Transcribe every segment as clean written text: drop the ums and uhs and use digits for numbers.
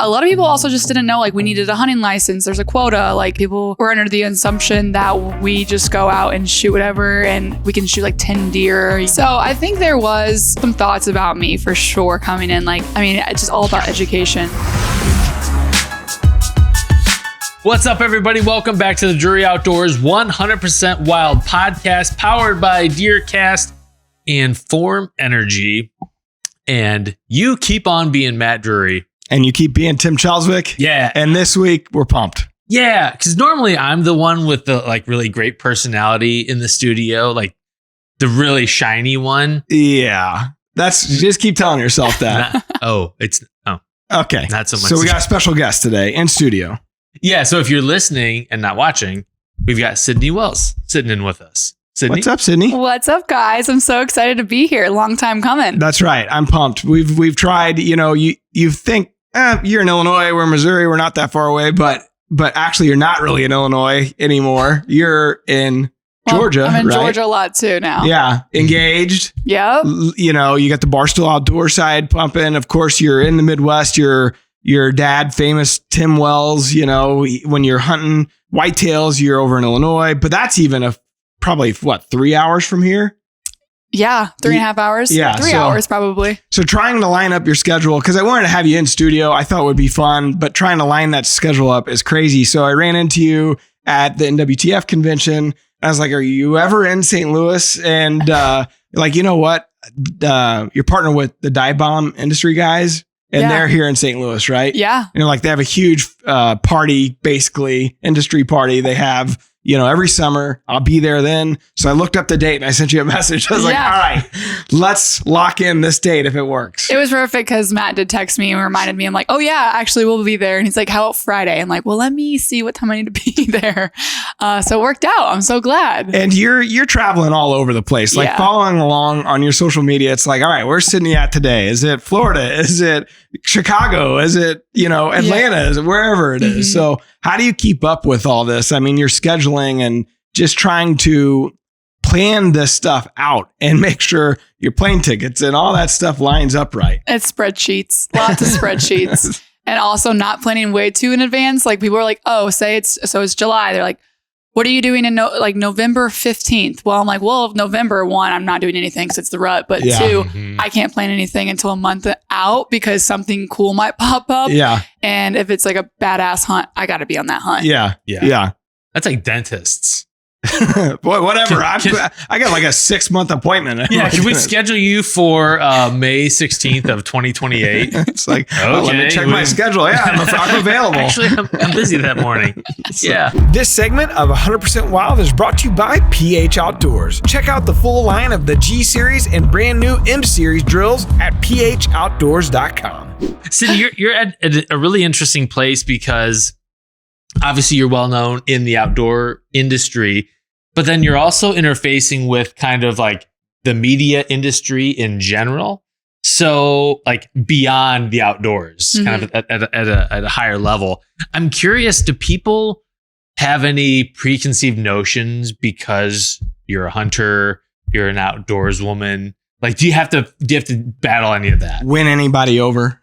A lot of people also just didn't know, like, we needed a hunting license. There's a quota. Like, people were under the assumption that we just go out and shoot whatever and we can shoot like 10 deer. So I think there was some thoughts about me for sure coming in. Like, I mean, it's just all about education. What's up, everybody? Welcome back to the Drury Outdoors 100% Wild podcast, powered by DeerCast and Form Energy. And you keep on being Matt Drury. And you keep being Tim Chelswick. Yeah. And this week, we're pumped. Yeah, because normally I'm the one with the like really great personality in the studio, like the really shiny one. Yeah. Just keep telling yourself that. Okay. Not so much. So we got a special guest today in studio. Yeah, so if you're listening and not watching, we've got Sydnie Wells sitting in with us. Sydnie? What's up, Sydnie? What's up, guys? I'm so excited to be here. Long time coming. That's right. I'm pumped. We've tried, you think, you're in Illinois, we're in Missouri, we're not that far away, but actually you're not really in Illinois anymore. You're in Georgia, I'm in right? Georgia a lot too now. Yeah. Engaged. Yep. You got the Barstool Outdoors side pumping. Of course, you're in the Midwest. Your dad, famous Tim Wells, when you're hunting whitetails, you're over in Illinois, but that's even probably 3 hours from here? Yeah. 3.5 hours. Yeah. 3 hours probably. So trying to line up your schedule, because I wanted to have you in studio, I thought would be fun, but trying to line that schedule up is crazy. So I ran into you at the NWTF convention. I was like, are you ever in St. Louis? And like, you know what? You're partnered with the dive bomb industry guys. And they're here in St. Louis, right? Yeah. Like they have a huge party, basically industry party. They have, every summer. I'll be there then. So I looked up the date and I sent you a message. I was like, all right, let's lock in this date if it works. It was perfect because Matt did text me and reminded me. I'm like, oh yeah, actually we'll be there. And he's like, how about Friday? I'm like, well, let me see what time I need to be there. So it worked out. I'm so glad. And you're traveling all over the place, like following along on your social media. It's like, all right, where's Sydnie at today? Is it Florida? Is it Chicago? Is it, Atlanta? Is it wherever it is? So how do you keep up with all this? I mean, you're scheduling and just trying to plan this stuff out and make sure your plane tickets and all that stuff lines up right. It's spreadsheets, lots of spreadsheets. And also not planning way too in advance. Like people are like, oh, it's July. They're like, what are you doing in November 15th? Well, I'm like, well, November 1, I'm not doing anything because it's the rut. But 2, I can't plan anything until a month out because something cool might pop up. Yeah. And if it's like a badass hunt, I got to be on that hunt. Yeah. That's like dentists. Boy, whatever. I got like a 6-month appointment. Yeah, can we schedule you for May 16th of 2028? It's like, let me check my schedule. Yeah, I'm available. Actually, I'm busy that morning. Yeah. This segment of 100% Wild is brought to you by PH Outdoors. Check out the full line of the G Series and brand new M Series drills at phoutdoors.com. Sydnie, you're at a really interesting place because obviously you're well known in the outdoor industry, but then you're also interfacing with kind of like the media industry in general. So like beyond the outdoors, kind of at a higher level. I'm curious, do people have any preconceived notions because you're a hunter, you're an outdoors woman? Like, do you have to battle any of that? Win anybody over?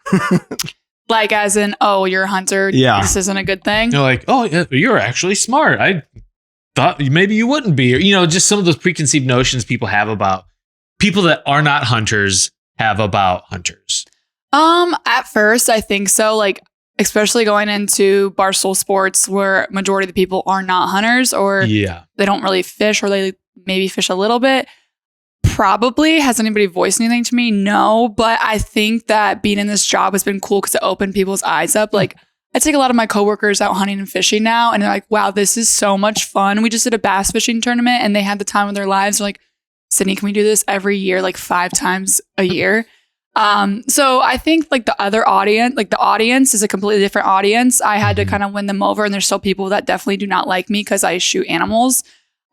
Like as in, oh, you're a hunter. Yeah. This isn't a good thing. They're like, oh, you're actually smart. I thought maybe you wouldn't be. Or, just some of those preconceived notions people have about people that are not hunters have about hunters. At first, I think so. Like, especially going into Barstool Sports where majority of the people are not hunters or they don't really fish or they maybe fish a little bit. Probably. Has anybody voiced anything to me? No, but I think that being in this job has been cool because it opened people's eyes up. Like I take a lot of my coworkers out hunting and fishing now and they're like, wow, this is so much fun. We just did a bass fishing tournament and they had the time of their lives. They're like, Sydnie, can we do this every year, like 5 times a year? So I think like the audience is a completely different audience. I had to kind of win them over and there's still people that definitely do not like me because I shoot animals.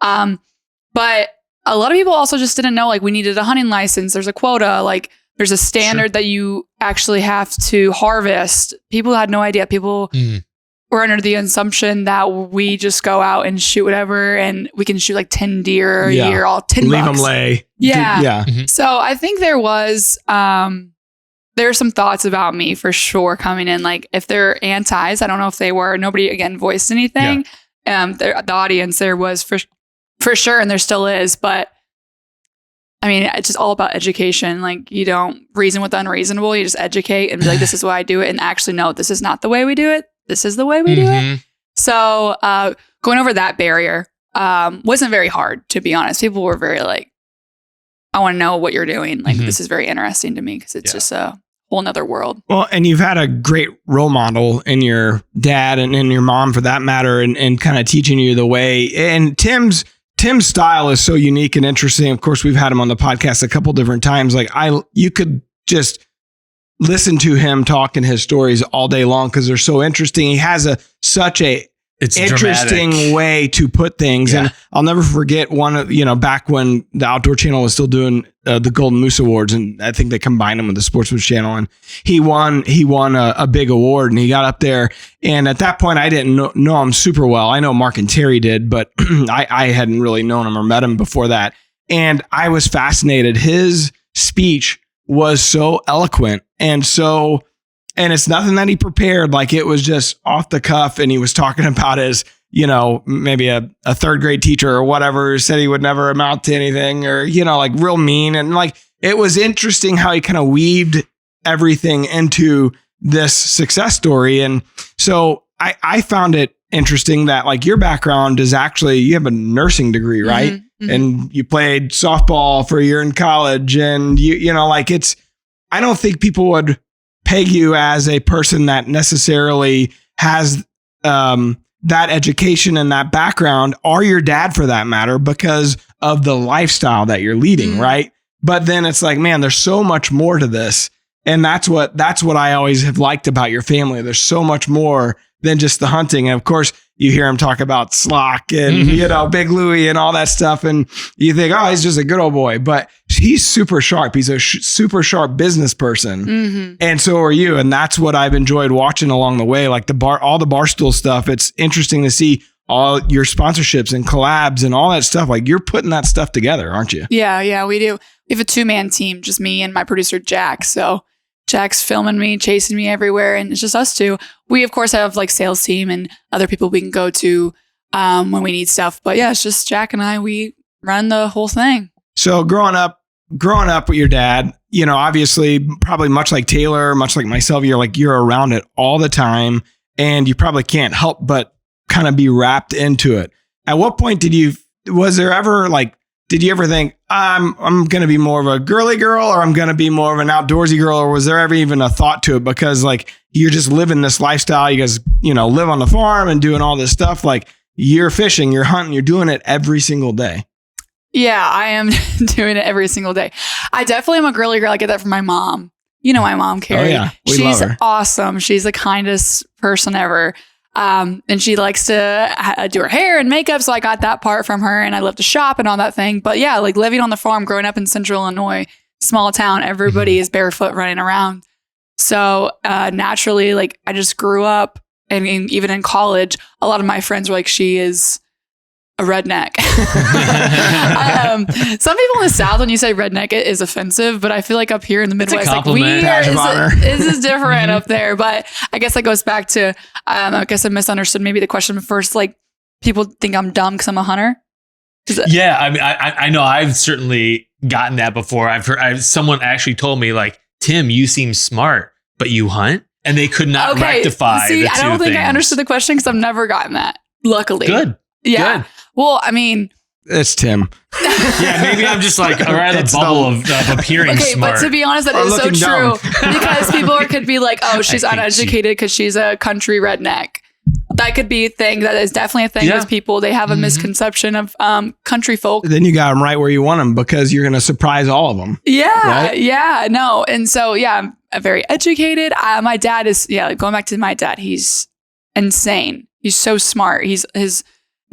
But a lot of people also just didn't know, like we needed a hunting license. There's a quota, like there's a standard that you actually have to harvest. People had no idea. People were under the assumption that we just go out and shoot whatever and we can shoot like 10 deer a year, all $10. Leave them lay. Yeah. Yeah. So I think there was there are some thoughts about me for sure coming in. Like if they're antis, I don't know if they were, nobody again voiced anything. The audience there was for sure. And there still is, but I mean, it's just all about education. Like you don't reason with the unreasonable. You just educate and be like, this is why I do it. And actually, no, this is not the way we do it. This is the way we do it. So going over that barrier wasn't very hard, to be honest. People were very like, I want to know what you're doing. Like, this is very interesting to me because it's just a whole nother world. Well, and you've had a great role model in your dad and in your mom for that matter, and kind of teaching you the way. And Tim's style is so unique and interesting. Of course, we've had him on the podcast a couple different times. Like you could just listen to him talk in his stories all day long because they're so interesting. He has such a interesting dramatic way to put things. And I'll never forget one of, back when the Outdoor Channel was still doing the Golden Moose Awards. And I think they combined them with the Sportsman's Channel, and he won a big award, and he got up there. And at that point I didn't know him super well. I know Mark and Terry did, but I hadn't really known him or met him before that. And I was fascinated. His speech was so eloquent and it's nothing that he prepared. Like it was just off the cuff. And he was talking about his, maybe a third grade teacher or whatever said he would never amount to anything, or, like real mean. And like, it was interesting how he kind of weaved everything into this success story. And so I found it interesting that like your background is actually, you have a nursing degree, right? Mm-hmm. And you played softball for a year in college, and I don't think people would peg you as a person that necessarily has that education and that background, or your dad for that matter, because of the lifestyle that you're leading, right? But then it's like, man, there's so much more to this. And that's what I always have liked about your family. There's so much more than just the hunting. And of course, you hear him talk about Slock and, Big Louie and all that stuff. And you think, oh, he's just a good old boy, but he's super sharp. He's a super sharp business person. Mm-hmm. And so are you. And that's what I've enjoyed watching along the way. Like all the Barstool stuff. It's interesting to see all your sponsorships and collabs and all that stuff. Like you're putting that stuff together, aren't you? Yeah, we do. We have a 2-man team, just me and my producer, Jack. So Jack's filming me, chasing me everywhere, and it's just us two. We, of course, have like sales team and other people we can go to when we need stuff. But yeah, it's just Jack and I. We run the whole thing. So growing up with your dad, obviously, probably much like Taylor, much like myself, you're around it all the time, and you probably can't help but kind of be wrapped into it. At what point did you ever think, I'm going to be more of a girly girl, or I'm going to be more of an outdoorsy girl? Or was there ever even a thought to it? Because like, you're just living this lifestyle. You guys, live on the farm and doing all this stuff. Like you're fishing, you're hunting, you're doing it every single day. Yeah, I am doing it every single day. I definitely am a girly girl. I get that from my mom. My mom, Carrie. Oh yeah, she's awesome. She's the kindest person ever. And she likes to do her hair and makeup. So I got that part from her, and I love to shop and all that thing. But yeah, like living on the farm, growing up in Central Illinois, small town, everybody is barefoot running around. So naturally, like I just grew up, and even in college, a lot of my friends were like, she is a redneck. Some people in the South, when you say redneck, it is offensive, but I feel like up here in the Midwest, like this is different up there. But I guess that goes back to, I guess I misunderstood maybe the question first. Like people think I'm dumb because I'm a hunter. Yeah, I mean, I know I've certainly gotten that before. I've heard someone actually told me like, Tim, you seem smart, but you hunt, and they could not rectify. See, I don't think I understood the question because I've never gotten that. Luckily, good. Yeah. Good. Well, I mean, it's Tim. Yeah, maybe I'm just like around the bubble of appearing smart. But to be honest, that is so true because people could be like, "Oh, she's uneducated because she's a country redneck." That could be a thing. That is definitely a thing with people. They have a misconception of country folk. Then you got them right where you want them because you're going to surprise all of them. Yeah, right? Yeah, no, and so I'm very educated. My dad is going back to my dad. He's insane. He's so smart. His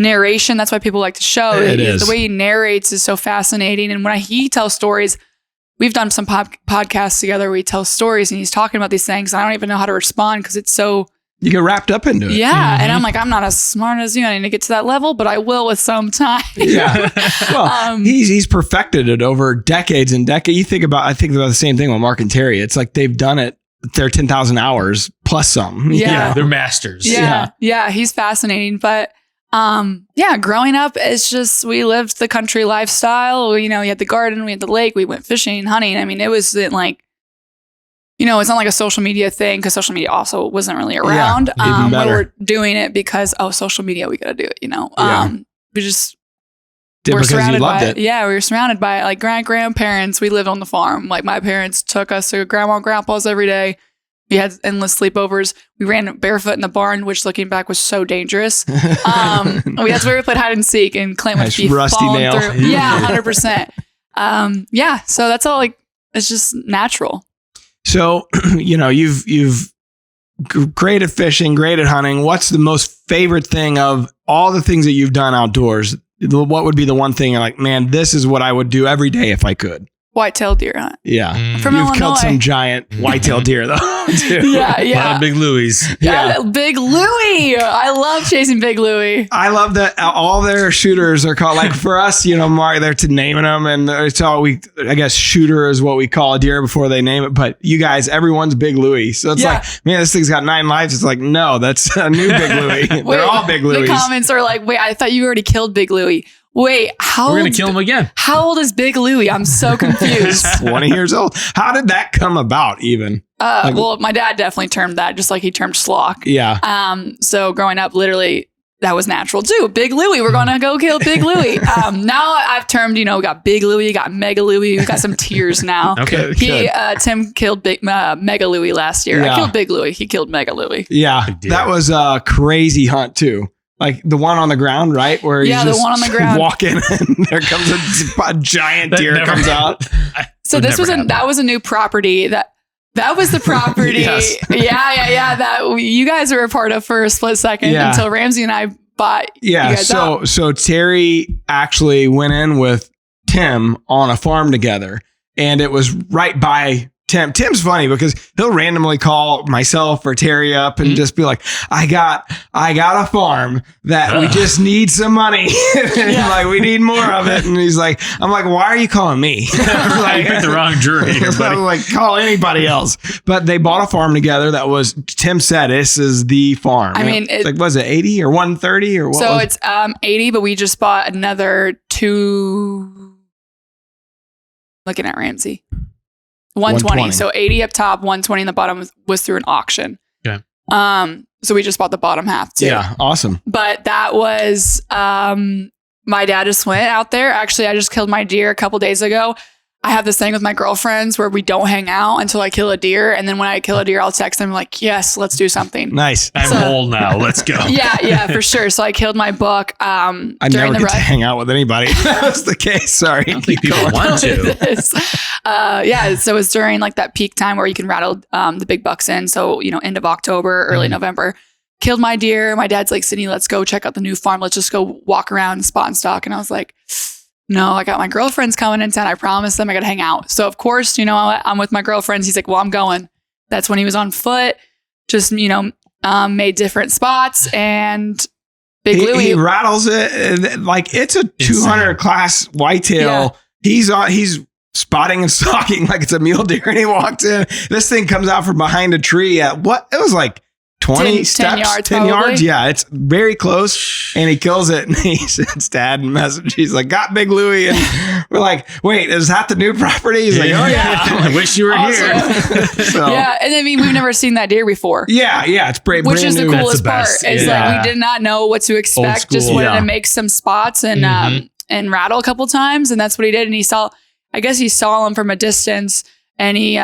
narration, that's why people like to show. The way he narrates is so fascinating. And when he tells stories, we've done some podcasts together where he tells stories and he's talking about these things. I don't even know how to respond because it's so You get wrapped up into it. Yeah. And I'm like, I'm not as smart as you. I need to get to that level, but I will with some time. Yeah. Well, he's perfected it over decades and decades. I think about the same thing with Mark and Terry. It's like they've done it. They're 10,000 hours plus some. Yeah. They're masters. Yeah. He's fascinating. But growing up, it's just, we lived the country lifestyle. We had the garden, we had the lake, we went fishing, hunting. I mean, it wasn't like, it's not like a social media thing, because social media also wasn't really around. Even better. We were doing it because, social media, we got to do it, we just were surrounded by it. Yeah, we were surrounded by it. Like grandparents, we lived on the farm. Like my parents took us to grandma and grandpa's every day. We had endless sleepovers. We ran barefoot in the barn, which looking back was so dangerous. That's where we played hide and seek, and Clint would be rusty falling nail. through. Yeah, 100%. So that's all, like, it's just natural. So, you've great at fishing, great at hunting. What's the most favorite thing of all the things that you've done outdoors? What would be the one thing you're like, man, this is what I would do every day if I could? Whitetail deer hunt. Yeah. From You've Illinois. killed some giant whitetail deer though. Too. Yeah. A lot of big Louies. Yeah. Big Louie. I love chasing big Louie. I love that all their shooters are called, like for us, Mark, they're to naming them, and it's all I guess shooter is what we call a deer before they name it. But you guys, everyone's Big Louie. So it's like, man, this thing's got 9 lives. It's like, no, that's a new Big Louie. They're all Big Louies. The comments are like, wait, I thought you already killed Big Louie. Wait, we're going to kill him again. How old is Big Louie? I'm so confused. 20 years old. How did that come about even? Well, my dad definitely termed that, just like he termed slock. Yeah. So growing up, literally, that was natural too. Big Louie, we're going to go kill Big Louie. Now I've termed, we got Big Louie, we got Mega Louie, we got some tiers now. Okay. Tim killed Mega Louie last year. Yeah. I killed Big Louie. He killed Mega Louie. Yeah. That was a crazy hunt too. Like the one on the ground, right? Where you just the one on the ground. walk in and there comes a giant deer comes out. So that was a new property that was the property. Yes. Yeah. That you guys were a part of for a split second until Ramsey and I bought. Yeah. You guys out. So Terry actually went in with Tim on a farm together, and it was right by Tim. Tim's funny because he'll randomly call myself or Terry up and just be like, I got a farm that we just need some money. Like, we need more of it. And he's like, I'm like, why are you calling me? Like, you picked the wrong jury here, buddy. I'm like, call anybody else. But they bought a farm together that was, Tim said, this is the farm. I mean, it's like, was it 80 or 130 or what? So it's 80, but we just bought another 2. Looking at Ramsey. 120. So 80 up top, 120 in the bottom was through an auction. Okay. So we just bought the bottom half too. Yeah. Awesome. But that was, my dad just went out there. Actually, I just killed my deer a couple days ago. I have this thing with my girlfriends where we don't hang out until I kill a deer. And then when I kill a deer, I'll text them like, yes, let's do something. Nice. I'm old now. Let's go. Yeah, for sure. So I killed my buck. I never get to hang out with anybody. That's the case. Sorry. I don't think people want to. So it's during like that peak time where you can rattle the big bucks in. So, end of October, early November. Killed my deer. My dad's like, Sydnie, let's go check out the new farm. Let's just go walk around Spot-and-stalk. And I was like, no, I got my girlfriends coming in town. I promised them I got to hang out. So, of course, I'm with my girlfriends. He's like, well, I'm going. That's when he was on foot, just, made different spots, and Big Louie. He rattles it like it's a 200 class whitetail. Yeah. He's spotting and stalking like it's a mule deer, and he walks in. This thing comes out from behind a tree at what? It was like 20 steps, 10 yards. Yeah, it's very close, and he kills it. And he sends dad a message. He's like, got Big Louie. And we're like, wait, is that the new property? He's like, oh yeah. I wish you were here. And I mean, we've never seen that deer before. Yeah, it's brand which is new. the coolest part. Is like, we did not know what to expect. Just wanted to make some spots and rattle a couple times. And that's what he did. And he saw him from a distance, and he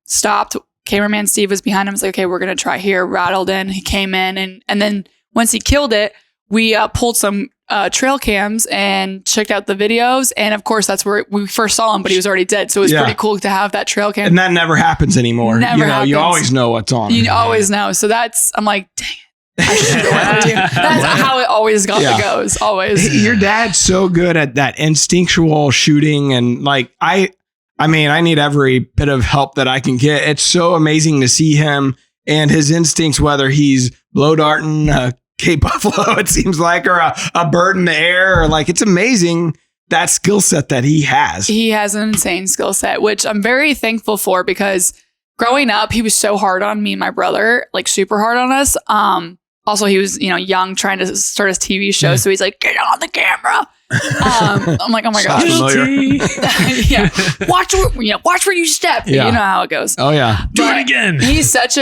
stopped. Cameraman Steve was behind him. Was like, okay, we're going to try here. Rattled in. He came in. And then once he killed it, we pulled some trail cams and checked out the videos. And of course, that's where we first saw him, but he was already dead. So it was pretty cool to have that trail cam. And that never happens anymore. Happens. You always know what's on. You always know. So I'm like, dang it. I should go out with you. That's how it always goes. Always. Your dad's so good at that instinctual shooting. And like, I need every bit of help that I can get. It's so amazing to see him and his instincts, whether he's blow darting a Cape buffalo, it seems like, or a bird in the air, or like, it's amazing that skill set that he has. He has an insane skill set, which I'm very thankful for, because growing up, he was so hard on me and my brother, like super hard on us. Also, he was, young, trying to start his TV show. So he's like, get on the camera. I'm like, oh my gosh. Yeah. Watch where you step. Yeah. You know how it goes. Oh yeah. Do it again. He's such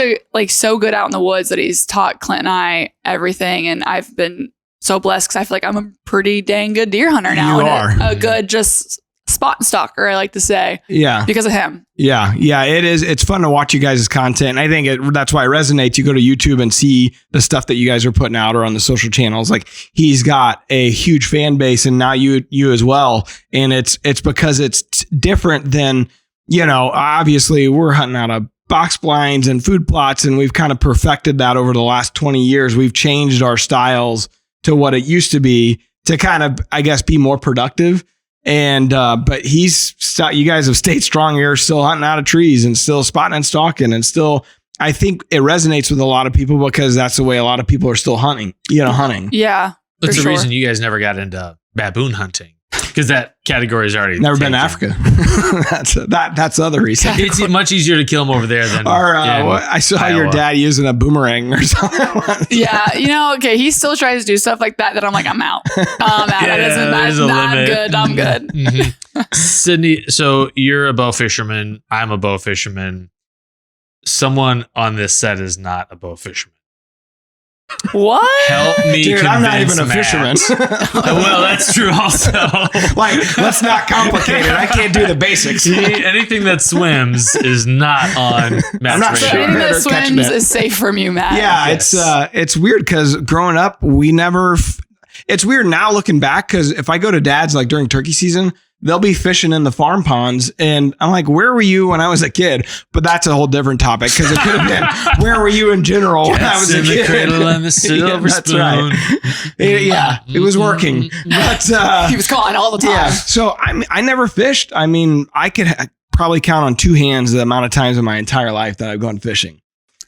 so good out in the woods that he's taught Clint and I everything. And I've been so blessed because I feel like I'm a pretty dang good deer hunter now. You are. A good just spot-and-stalker, I like to say. Yeah. Because of him. Yeah. Yeah. It is. It's fun to watch you guys' content. I think that's why it resonates. You go to YouTube and see the stuff that you guys are putting out or on the social channels. Like, he's got a huge fan base, and now you as well. And it's because it's different than, obviously we're hunting out of box blinds and food plots, and we've kind of perfected that over the last 20 years. We've changed our styles to what it used to be to kind of, I guess, be more productive. And, but you guys have stayed strong. You're still hunting out of trees and still spotting and stalking, and still, I think it resonates with a lot of people because that's the way a lot of people are still hunting, hunting. Yeah. That's the reason you guys never got into baboon hunting, because that category is already never been to Africa. that's the other reason. It's much easier to kill them over there than I saw Iowa. Your dad using a boomerang or something. Yeah, okay, he still tries to do stuff like that I'm like, I'm out. That's not good. I'm good. Mm-hmm. Sydnie, so you're a bow fisherman. I'm a bow fisherman. Someone on this set is not a bow fisherman. What? Help me, dude! I'm not even a fisherman. Well, that's true. Also, let's not complicate it. I can't do the basics. Anything that swims is not on Matt's radar. I'm not sure. Anything that swims is safe from you, Matt. Yeah, yes. It's weird because growing up, we never. It's weird now looking back, because if I go to Dad's like during turkey season, they'll be fishing in the farm ponds, and I'm like, where were you when I was a kid? But that's a whole different topic, because it could have been, where were you in general when I was a kid? The cradle and the silver spoon. Right. It was working. But he was calling all the time. Yeah. So I never fished. I mean, I could probably count on two hands the amount of times in my entire life that I've gone fishing.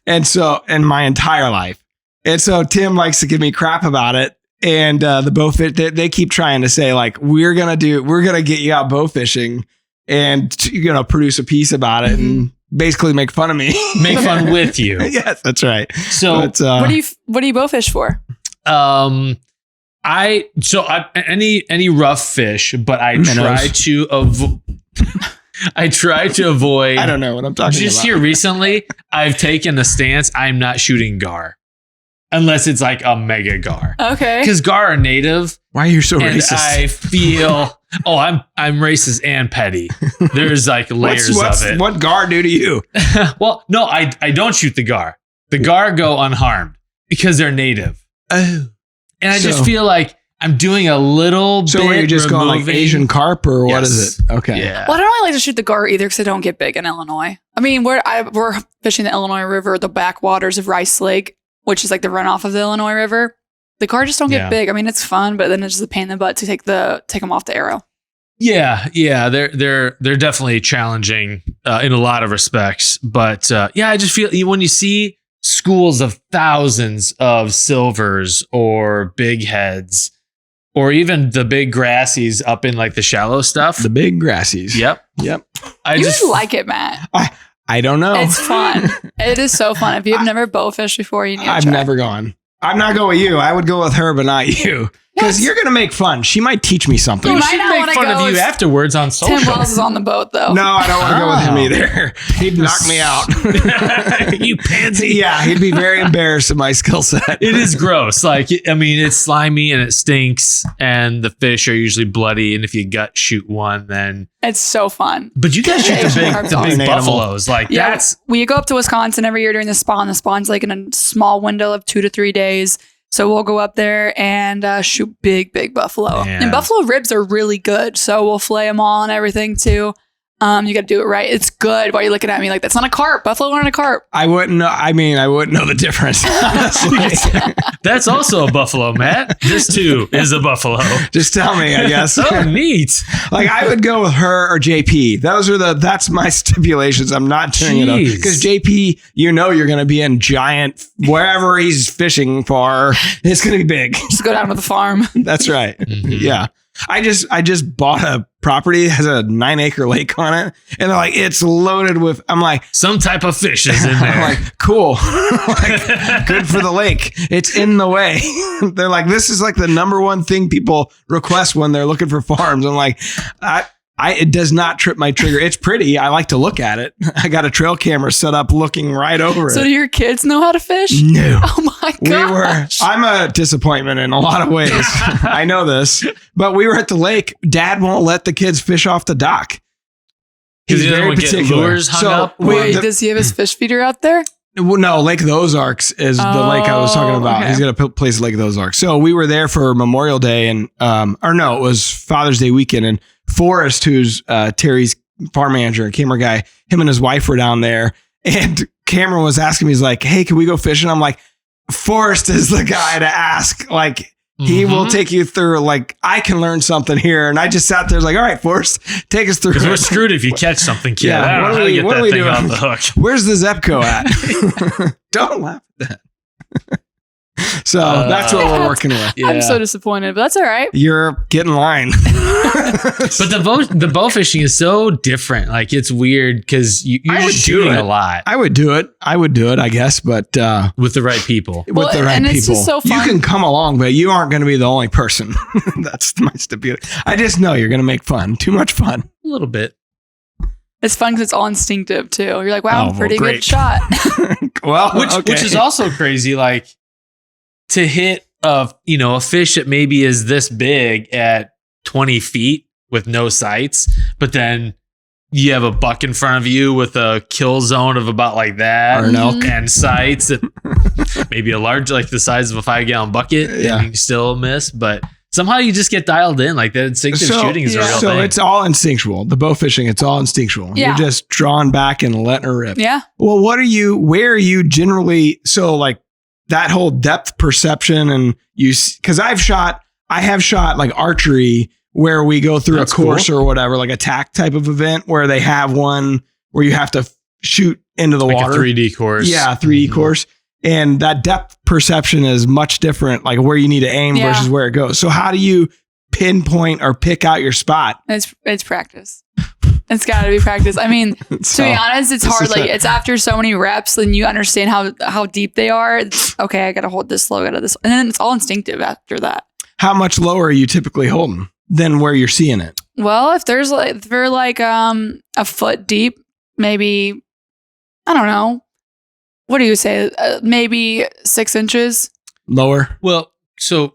And so, in my entire life. And so Tim likes to give me crap about it. And the bowfish, they keep trying to say, like, we're gonna get you out bow fishing and produce a piece about it and basically make fun of me, make fun with you. Yes, that's right. So what do you bow fish for? Any rough fish, but I try to avoid. I try to avoid. I don't know what I'm talking about. Just here recently, I've taken the stance I'm not shooting gar. Unless it's like a mega gar. Okay. Because gar are native. Why are you so racist? I feel, I'm racist and petty. There's like layers of it. What gar do to you? Well, no, I don't shoot the gar. The gar go unharmed because they're native. Oh. And I just feel like I'm doing a little bit. So are you just going like Asian carp, or what is it? Okay. Yeah. Well, I don't really like to shoot the gar either because they don't get big in Illinois. I mean, we're fishing the Illinois River, the backwaters of Rice Lake, which is like the runoff of the Illinois River. The gar just don't get big. I mean, it's fun, but then it's just a pain in the butt to take them off the arrow. Yeah, they're definitely challenging in a lot of respects. But I just feel when you see schools of thousands of silvers or big heads, or even the big grassies up in like the shallow stuff. The big grassies. Yep. I just like it, Matt. I don't know. It's fun. It is so fun. If you've never bowfished before, you need to I've try. never gone. I'm not going with you. I would go with her, but not you. Because you're going to make fun. She might teach me something. You should make fun of you afterwards on social. Tim Wells is on the boat, though. No, I don't want to go with him either. He'd knock me out. You pansy. Yeah, he'd be very embarrassed of my skill set. It is gross. Like, I mean, it's slimy and it stinks, and the fish are usually bloody. And if you gut shoot one, then it's so fun. But you guys shoot the big buffaloes. Like, we go up to Wisconsin every year during the spawn. The spawn's like in a small window of 2 to 3 days. So we'll go up there and shoot big buffalo. Man. And buffalo ribs are really good. So we'll fillet them all and everything too. You got to do it right. It's good. Why are you looking at me like that's not a carp? Buffalo aren't a carp. I wouldn't know. I mean, I wouldn't know the difference. That's also a buffalo, Matt. This too is a buffalo. Just tell me, I guess. Oh, neat. Like I would go with her or JP. That's my stipulations. I'm not doing it because JP, you're going to be in giant wherever he's fishing for. It's going to be big. Just go down to the farm. That's right. Mm-hmm. Yeah. I just bought a property that has a 9-acre lake on it, and they're like, it's loaded with. I'm like, some type of fish is in there. I'm like, cool, like, good for the lake. It's in the way. They're like, this is like the number one thing people request when they're looking for farms. I'm like, it does not trip my trigger. It's pretty. I like to look at it. I got a trail camera set up looking right over it. So do your kids know how to fish? No. Oh my gosh. I'm a disappointment in a lot of ways. I know this, but we were at the lake. Dad won't let the kids fish off the dock. He's very particular. Lures hung up. Wait, does he have his fish feeder out there? Well, no, Lake of the Ozarks is the lake I was talking about. Okay. He's got a place Lake of the Ozarks. So we were there for Memorial Day and, it was Father's Day weekend, and Forrest, who's Terry's farm manager and camera guy, him and his wife were down there, and Cameron was asking me, he's like, hey, can we go fishing? I'm like, Forrest is the guy to ask. Like, he will take you through, like, I can learn something here. And I just sat there, like, all right, Forrest, take us through. Because we're screwed if you catch something, kid. Yeah, I don't know how to get that thing off the hook. Where's the Zepco at? Don't laugh at that. So that's what we're working with. Yeah. I'm so disappointed, but that's all right. You're getting in line. But the bow fishing is so different. Like, it's weird because you're shooting a lot. I would do it, I guess, but with the right people. With the right people. It's just so fun. You can come along, but you aren't going to be the only person. That's my stipulation. I just know you're going to make fun. Too much fun. A little bit. It's fun because it's all instinctive too. You're like, wow, pretty good shot. Which is also crazy. Like, to hit a fish that maybe is this big at 20 feet with no sights, but then you have a buck in front of you with a kill zone of about like that, or an elk, and sights that maybe a large, like the size of a 5-gallon bucket, and you still miss, but somehow you just get dialed in. Like, that instinctive shooting is a real thing. So it's all instinctual. The bow fishing, it's all instinctual. Yeah. You're just drawing back and letting her rip. Yeah. Well, where are you generally? So like, that whole depth perception, and because I have shot like archery where we go through a course or whatever, like a TAC type of event where they have one where you have to shoot into the water. A 3D course. Yeah, 3D course. And that depth perception is much different, like where you need to aim versus where it goes. So how do you pinpoint or pick out your spot? It's practice. It's got to be practice. I mean, to be honest, it's hard. Like, it's after so many reps, and you understand how deep they are. It's, okay, I got to hold this low, and then it's all instinctive after that. How much lower are you typically holding than where you're seeing it? Well, if they're like a foot deep, maybe, I don't know. What do you say? Maybe 6 inches lower. Well, so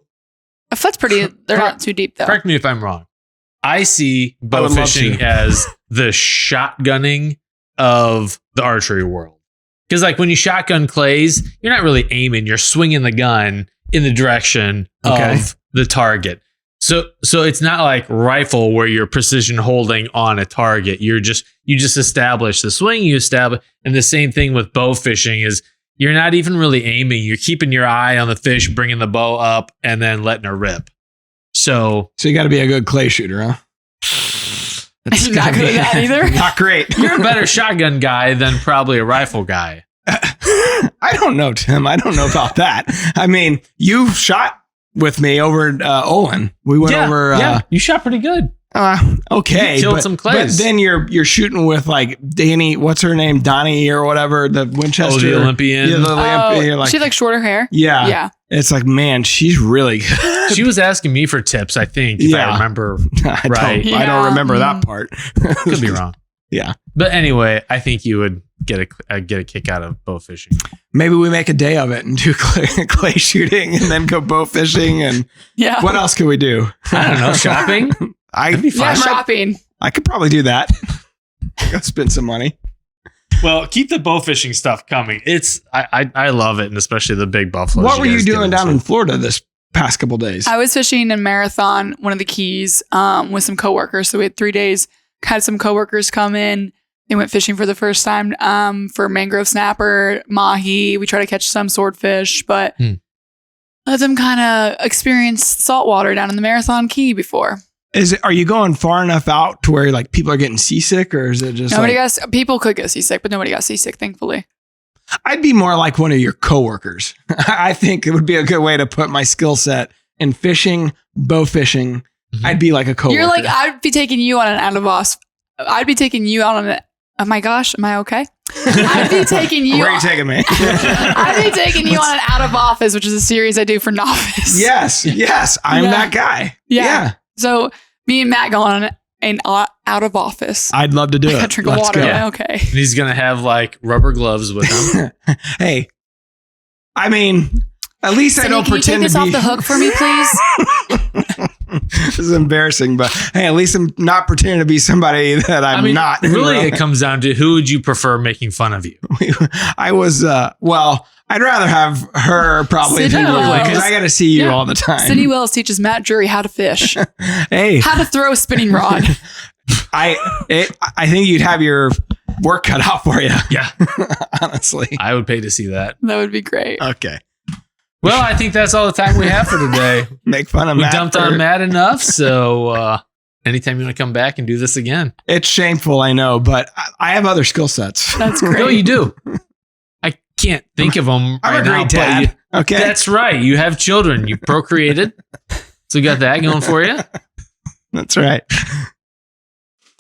a foot's pretty. They're not too deep though. Correct me if I'm wrong. I see bow fishing as the shotgunning of the archery world. Because like when you shotgun clays, you're not really aiming, you're swinging the gun in the direction of the target. So it's not like rifle where you're precision holding on a target. You just establish the swing, and the same thing with bow fishing is you're not even really aiming. You're keeping your eye on the fish, bringing the bow up, and then letting her rip. So you got to be a good clay shooter, huh? That's not good at that either. Not great. You're a better shotgun guy than probably a rifle guy. I don't know, Tim. I don't know about that. I mean, you shot with me over at Olin. We went over. You shot pretty good. Okay, you killed some clays. But then you're shooting with like Danny. What's her name? Donnie or whatever. The Winchester. The Olympian. Yeah, the Olympian. Like, she had like shorter hair. Yeah. It's like, man, she's really good. She was asking me for tips, I think, if I remember right. I don't remember that part. Could be wrong. Yeah. But anyway, I think you would get a kick out of bow fishing. Maybe we make a day of it and do clay shooting and then go bow fishing. And what else can we do? I don't know. Shopping? I'd be fine. Shopping. I could probably do that. Go spend some money. Well, keep the bow fishing stuff coming. I love it, and especially the big buffalo. What were you doing down in Florida this past couple days? I was fishing in Marathon, one of the keys, with some coworkers. So we had 3 days had some coworkers come in. They went fishing for the first time for mangrove snapper, mahi. We try to catch some swordfish, but let them kind of experience saltwater down in the Marathon Key before. Are you going far enough out to where like people are getting seasick, or is it just people could get seasick, but nobody got seasick, thankfully. I'd be more like one of your coworkers. I think it would be a good way to put my skill set in fishing, bow fishing. I'd be like a coworker. You're like, I'd be taking you on an out of office. I'd be taking you out on an. Oh my gosh, am I okay? I'd be taking you. Where are you taking me? I'd be taking you on an Out of Office, which is a series I do for Novice. Yes. I'm that guy. Yeah. So me and Matt go on an Out of Office. I'd love to do it. Drink water. Yeah, okay. And he's gonna have like rubber gloves with him. Hey, I mean, at least Sydnie, I don't pretend to be. Can you take this off the hook for me, please? This is embarrassing, but hey, at least I'm not pretending to be somebody that I'm not. Really, it comes down to who would you prefer making fun of you? I was, I'd rather have her probably because I got to see you all the time. Sydnie Wells teaches Matt Jury how to fish. Hey, how to throw a spinning rod. I think you'd have your work cut out for you. Yeah, honestly, I would pay to see that. That would be great. Okay. Well, I think that's all the time we have for today. Make fun of Matt. We dumped on Matt enough, so anytime you want to come back and do this again. It's shameful, I know, but I have other skill sets. That's great. No, you do. I can't think of them I'm right a great now. dad. Okay. That's right. You have children. You procreated. So you got that going for you. That's right.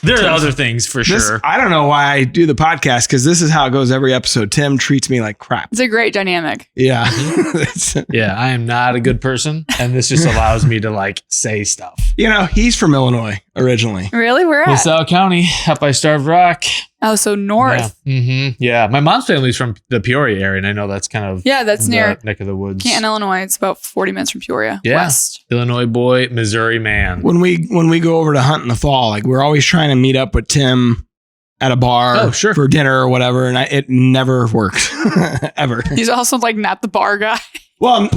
There are other things for sure. I don't know why I do the podcast because this is how it goes every episode. Tim treats me like crap. It's a great dynamic. Yeah. Yeah, I am not a good person. And this just allows me to like say stuff. You know, he's from Illinois originally. Really? Where at? LaSalle County, up by Starved Rock. Oh, so north. Yeah. Yeah. My mom's family's from the Peoria area, and I know that's kind of that's near neck of the woods. Canton, Illinois. It's about 40 minutes from Peoria. Yeah. West. Illinois boy, Missouri man. When we go over to hunt in the fall, like we're always trying to meet up with Tim at a bar for dinner or whatever, and it never works ever. He's also like not the bar guy. Well,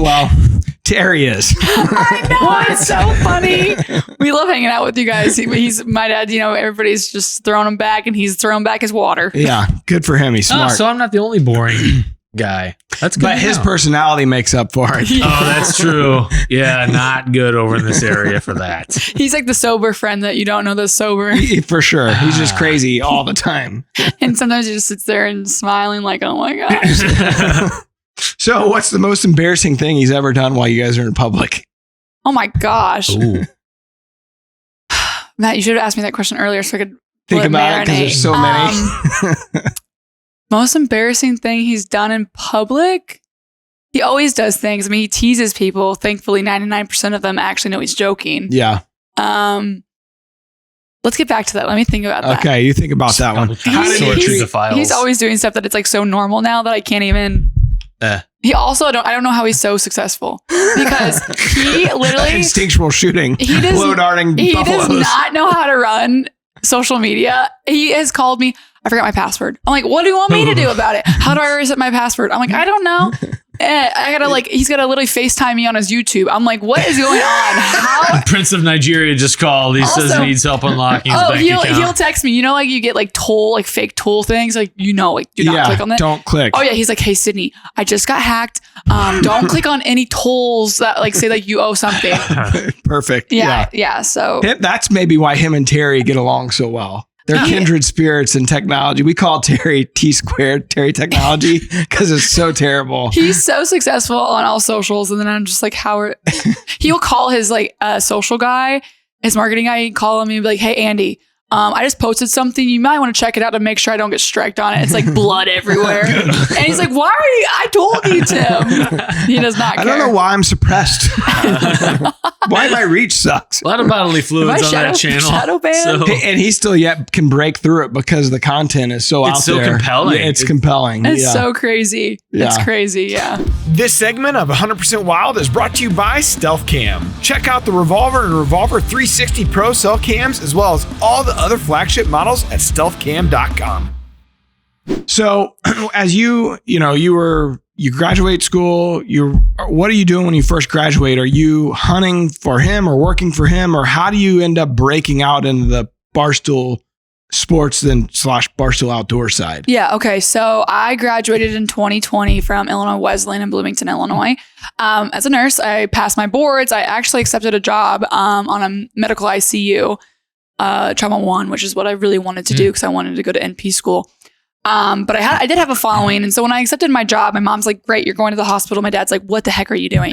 Terry is. I know, it's so funny. We love hanging out with you guys. He's my dad. You know, everybody's just throwing him back, and he's throwing back his water. Yeah, good for him. He's smart. So I'm not the only boring guy. That's good. But his personality makes up for it. Yeah. Oh, that's true. Yeah, not good over in this area for that. He's like the sober friend that you don't know that's sober. For sure. He's just crazy all the time. And sometimes he just sits there and smiling like, oh my gosh. So what's the most embarrassing thing he's ever done while you guys are in public? Oh my gosh. Ooh. Matt, you should have asked me that question earlier so I could think about it because there's so many. Most embarrassing thing he's done in public? He always does things. I mean, he teases people. Thankfully, 99% of them actually know he's joking. Yeah. Let's get back to that. Let me think about that. Okay, you think about that one. He's always doing stuff that it's like so normal now that I can't even... He also, I don't know how he's so successful because he literally instinctual shooting, low darting he buffaloes. Does not know how to run social media. He has called me. I forgot my password. I'm like, what do you want me to do about it? How do I reset my password? I'm like, I don't know. I gotta he's gotta literally FaceTime me on his YouTube. I'm like, what is going on? How? Prince of Nigeria just called. He says he needs help unlocking his bank account. He'll text me. You know, like you get like fake toll things. Like, you know, like do not click on that. Don't click. Oh yeah. He's like, hey Sydnie, I just got hacked. Don't click on any tolls that like say like you owe something. Perfect. Yeah. So that's maybe why him and Terry get along so well. They're kindred spirits in technology. We call Terry T-squared, Terry Technology, because it's so terrible. He's so successful on all socials. And then I'm just like, he'll call his like social guy, his marketing guy, he'd call him and be like, hey, Andy, I just posted something. You might want to check it out to make sure I don't get striked on it. It's like blood everywhere. And he's like, why are you? I told you, Tim. He does not care. I don't know why I'm suppressed. Why my reach sucks. A lot of bodily fluids on that channel. Shadow ban? And he still yet can break through it because the content is so out there. It's so compelling. Yeah, it's compelling. It's so crazy. Yeah. It's crazy. Yeah. This segment of 100% Wild is brought to you by Stealth Cam. Check out the Revolver and Revolver 360 Pro cell cams as well as all the other flagship models at stealthcam.com. So as you graduate school, what are you doing when you first graduate? Are you hunting for him or working for him, or how do you end up breaking out into the Barstool sports then / Barstool Outdoors side? Yeah. Okay. So I graduated in 2020 from Illinois Wesleyan in Bloomington, Illinois. As a nurse, I passed my boards. I actually accepted a job on a medical ICU, trauma 1, which is what I really wanted to do because I wanted to go to NP school. But I did have a following. And so when I accepted my job, my mom's like, great, you're going to the hospital. My dad's like, what the heck are you doing?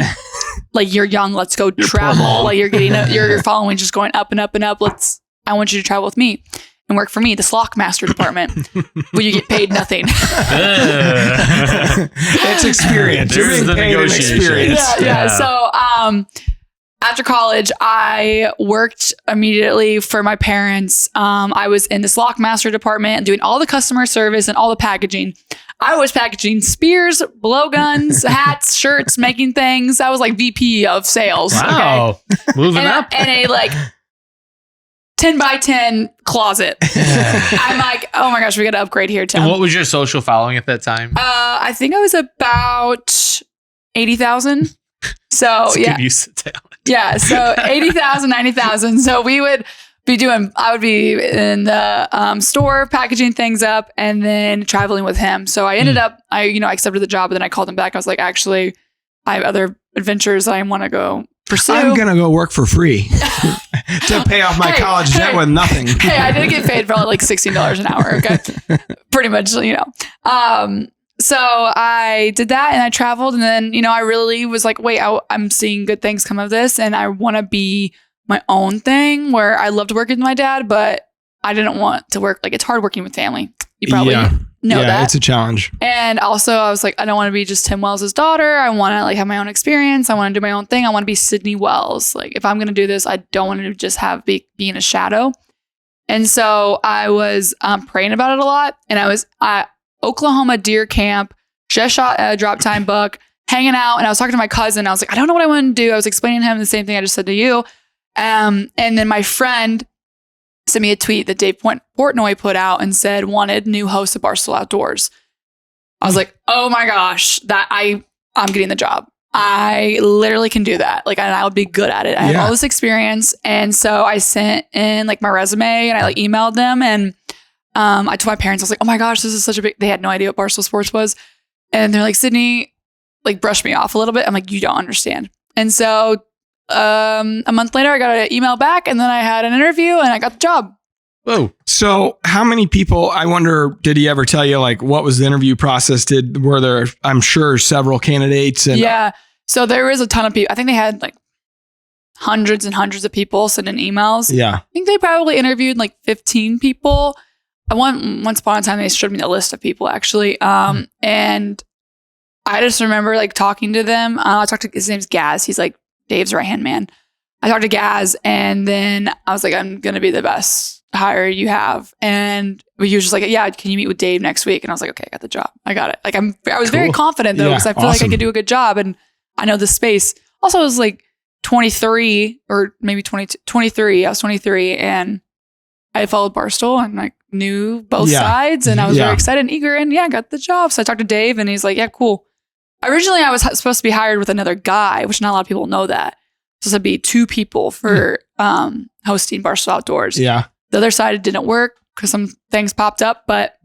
Like, you're young. Let's go travel. Like, you're getting your following just going up and up and up. I want you to travel with me and work for me, the Slock Master Department, where you get paid nothing. It's experience. You're being paid in experience. Yeah. So after college, I worked immediately for my parents. I was in the Slock Master Department doing all the customer service and all the packaging. I was packaging spears, blowguns, hats, shirts, making things. I was like VP of sales. Wow. Okay? Moving up. And a like 10 by 10 closet. I'm like, oh my gosh, we got to upgrade here, Tim. And what was your social following at that time? I think I was about 80,000. So yeah. Use of talent. Yeah. So 80,000, 90,000. So I would be in the store packaging things up and then traveling with him. So I ended up, I accepted the job, but then I called him back. I was like, actually, I have other adventures I want to go pursue. I'm going to go work for free to pay off my college debt with nothing. Hey, I did get paid for like $16 an hour. Okay. Pretty much, So I did that and I traveled, and then, I really was like, wait, I'm seeing good things come of this, and I want to be my own thing, where I loved working with my dad, but I didn't want to work. Like, it's hard working with family. You probably know that. It's a challenge. And also I was like, I don't want to be just Tim Wells' daughter. I want to have my own experience. I want to do my own thing. I want to be Sydnie Wells. Like, if I'm going to do this, I don't want to just be in a shadow. And so I was praying about it a lot. And I was at Oklahoma deer camp, just shot a drop time buck, hanging out. And I was talking to my cousin. I was like, I don't know what I want to do. I was explaining to him the same thing I just said to you. And then my friend sent me a tweet that Dave Portnoy put out and said, wanted new host of Barstool Outdoors. I was like, oh my gosh, that I'm getting the job. I literally can do that. Like, and I would be good at it. I have all this experience. And so I sent in my resume and I emailed them, and I told my parents, I was like, oh my gosh, this is such a big, they had no idea what Barstool Sports was. And they're like, Sydnie, brushed me off a little bit. I'm like, you don't understand. And so a month later, I got an email back, and then I had an interview and I got the job. Whoa. So how many people, I wonder, did he ever tell you what was the interview process? Were there, I'm sure, several candidates? And yeah. So there was a ton of people. I think they had hundreds and hundreds of people send in emails. Yeah. I think they probably interviewed 15 people. Once upon a time, they showed me the list of people, actually. And I just remember talking to them. I talked to, his name's Gaz. He's Dave's right hand man. I talked to Gaz, and then I was like, I'm going to be the best hire you have. And he was just like, yeah, can you meet with Dave next week? And I was like, okay, I got the job. I got it. I was very confident though, because I feel like I could do a good job and I know the space. Also, I was 23 or maybe 22, 23. I was 23 and I followed Barstool and knew both sides, and I was very excited and eager, and I got the job. So I talked to Dave, and he's like, yeah, cool. Originally, I was supposed to be hired with another guy, which not a lot of people know that. It's supposed to be 2 people for hosting Barstool Outdoors. Yeah. The other side, it didn't work because some things popped up, but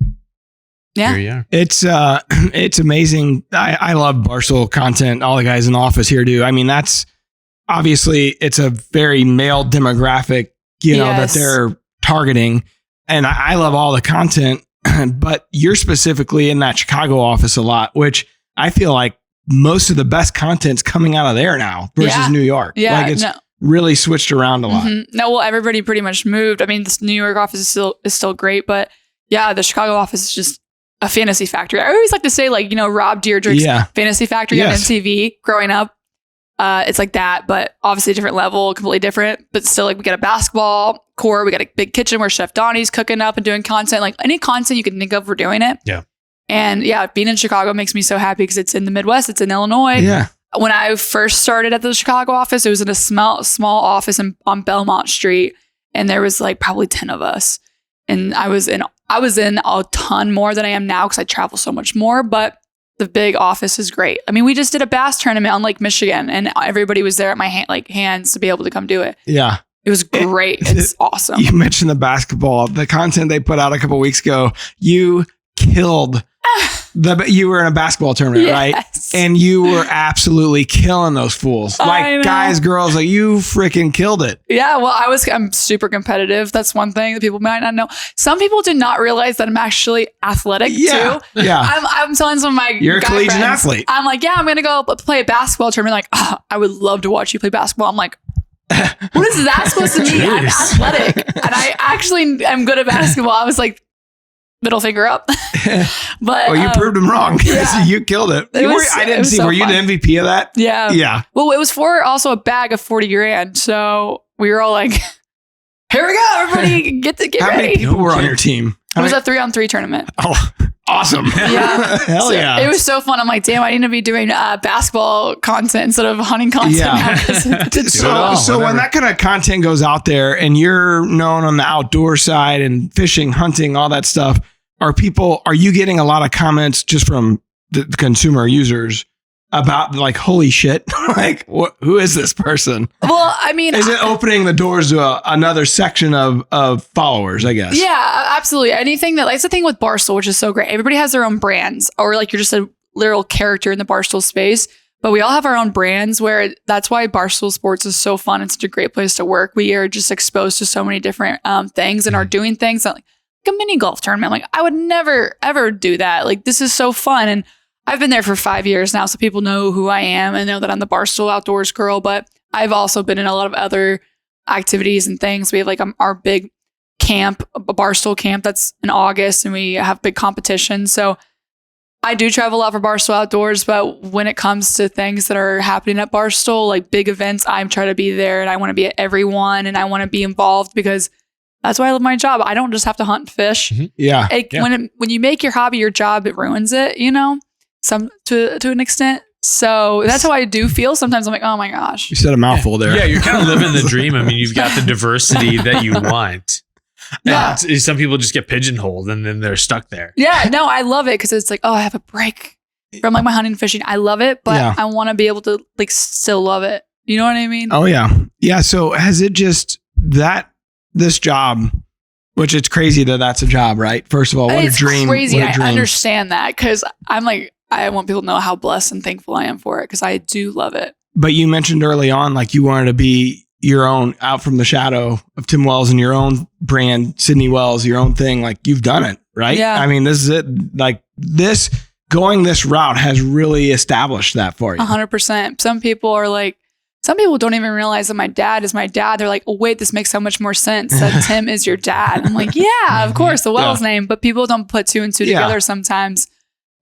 yeah. Here you are. It's amazing. I love Barstool content. All the guys in the office here do. I mean, that's obviously, it's a very male demographic, that they're targeting. And I love all the content, but you're specifically in that Chicago office a lot, which I feel like most of the best content's coming out of there now versus New York. Yeah. It's really switched around a lot. Mm-hmm. No, well, everybody pretty much moved. I mean, this New York office is still great, but the Chicago office is just a fantasy factory. I always like to say Rob Dyrdek's Fantasy Factory on MTV growing up. It's like that, but obviously a different level, completely different, but still we got a basketball court. We got a big kitchen where Chef Donnie's cooking up and doing content, any content you can think of, we're doing it. Yeah. And being in Chicago makes me so happy because it's in the Midwest. It's in Illinois. Yeah. When I first started at the Chicago office, it was in a small office on Belmont Street. And there was probably 10 of us. And I was in a ton more than I am now because I travel so much more, but the big office is great. I mean, we just did a bass tournament on Lake Michigan, and everybody was there at my hands to be able to come do it. Yeah. It was great. It's awesome. You mentioned the basketball, the content they put out a couple weeks ago. You killed you were in a basketball tournament, right? And you were absolutely killing those fools. Like guys, girls, like you freaking killed it. Yeah, well, I'm super competitive. That's one thing that people might not know. Some people do not realize that I'm actually athletic too. Yeah. I'm telling some of my You're a collegiate friends, athlete. I'm like, yeah, I'm gonna go play a basketball tournament. Like, oh, I would love to watch you play basketball. I'm like, what is that supposed to mean? I'm athletic, and I actually am good at basketball. I was like, middle finger up. But you proved them wrong. Yeah. You killed it. I didn't see. Were you the MVP of that? Yeah. Yeah. Well, it was for also a bag of 40 grand. So we were all like, here we go. Everybody get ready. How many people were on your team? It was a 3-on-3 tournament. Oh, awesome. Yeah. Hell yeah. It was so fun. I'm like, damn, I need to be doing basketball content instead of hunting content. Yeah. So when that kind of content goes out there and you're known on the outdoor side and fishing, hunting, all that stuff, are you getting a lot of comments just from the consumer users about like, holy shit, like who is this person? Well, I mean, is it opening the doors to another section of followers, I guess? Yeah, absolutely. Anything that's the thing with Barstool, which is so great. Everybody has their own brands, or like you're just a literal character in the Barstool space, but we all have our own brands where that's why Barstool Sports is so fun. It's such a great place to work. We are just exposed to so many different things and are doing things that, like a mini golf tournament. Like I would never, ever do that. Like this is so fun. And I've been there for 5 years now, so people know who I am and know that I'm the Barstool Outdoors girl, but I've also been in a lot of other activities and things. We have like our big camp, a Barstool camp that's in August, and we have big competitions. So I do travel a lot for Barstool Outdoors, but when it comes to things that are happening at Barstool, like big events, I try to be there and I want to be at every one and I want to be involved because that's why I love my job. I don't just have to hunt and fish. Mm-hmm. Yeah. When you make your hobby your job, it ruins it, to an extent. So that's how I do feel. Sometimes I'm like, oh my gosh. You said a mouthful there. Yeah, you're kind of living the dream. I mean, you've got the diversity that you want. Yeah. And some people just get pigeonholed and then they're stuck there. Yeah, no, I love it because it's like, oh, I have a break from like my hunting and fishing. I love it, but I want to be able to like still love it. You know what I mean? Oh yeah. Yeah. So has it just this job, which it's crazy that that's a job, right? First of all, what a dream. It's crazy. What a dream. I understand that because I'm like, I want people to know how blessed and thankful I am for it because I do love it. But you mentioned early on, like you wanted to be your own, out from the shadow of Tim Wells and your own brand, Sydnie Wells, your own thing. Like you've done it, right? Yeah. I mean, this is it. Like going this route has really established that for you. 100%. Some people don't even realize that my dad is my dad. They're like, oh, wait, this makes so much more sense that Tim is your dad. I'm like, yeah, of course, the Wells name. But people don't put two and two together sometimes.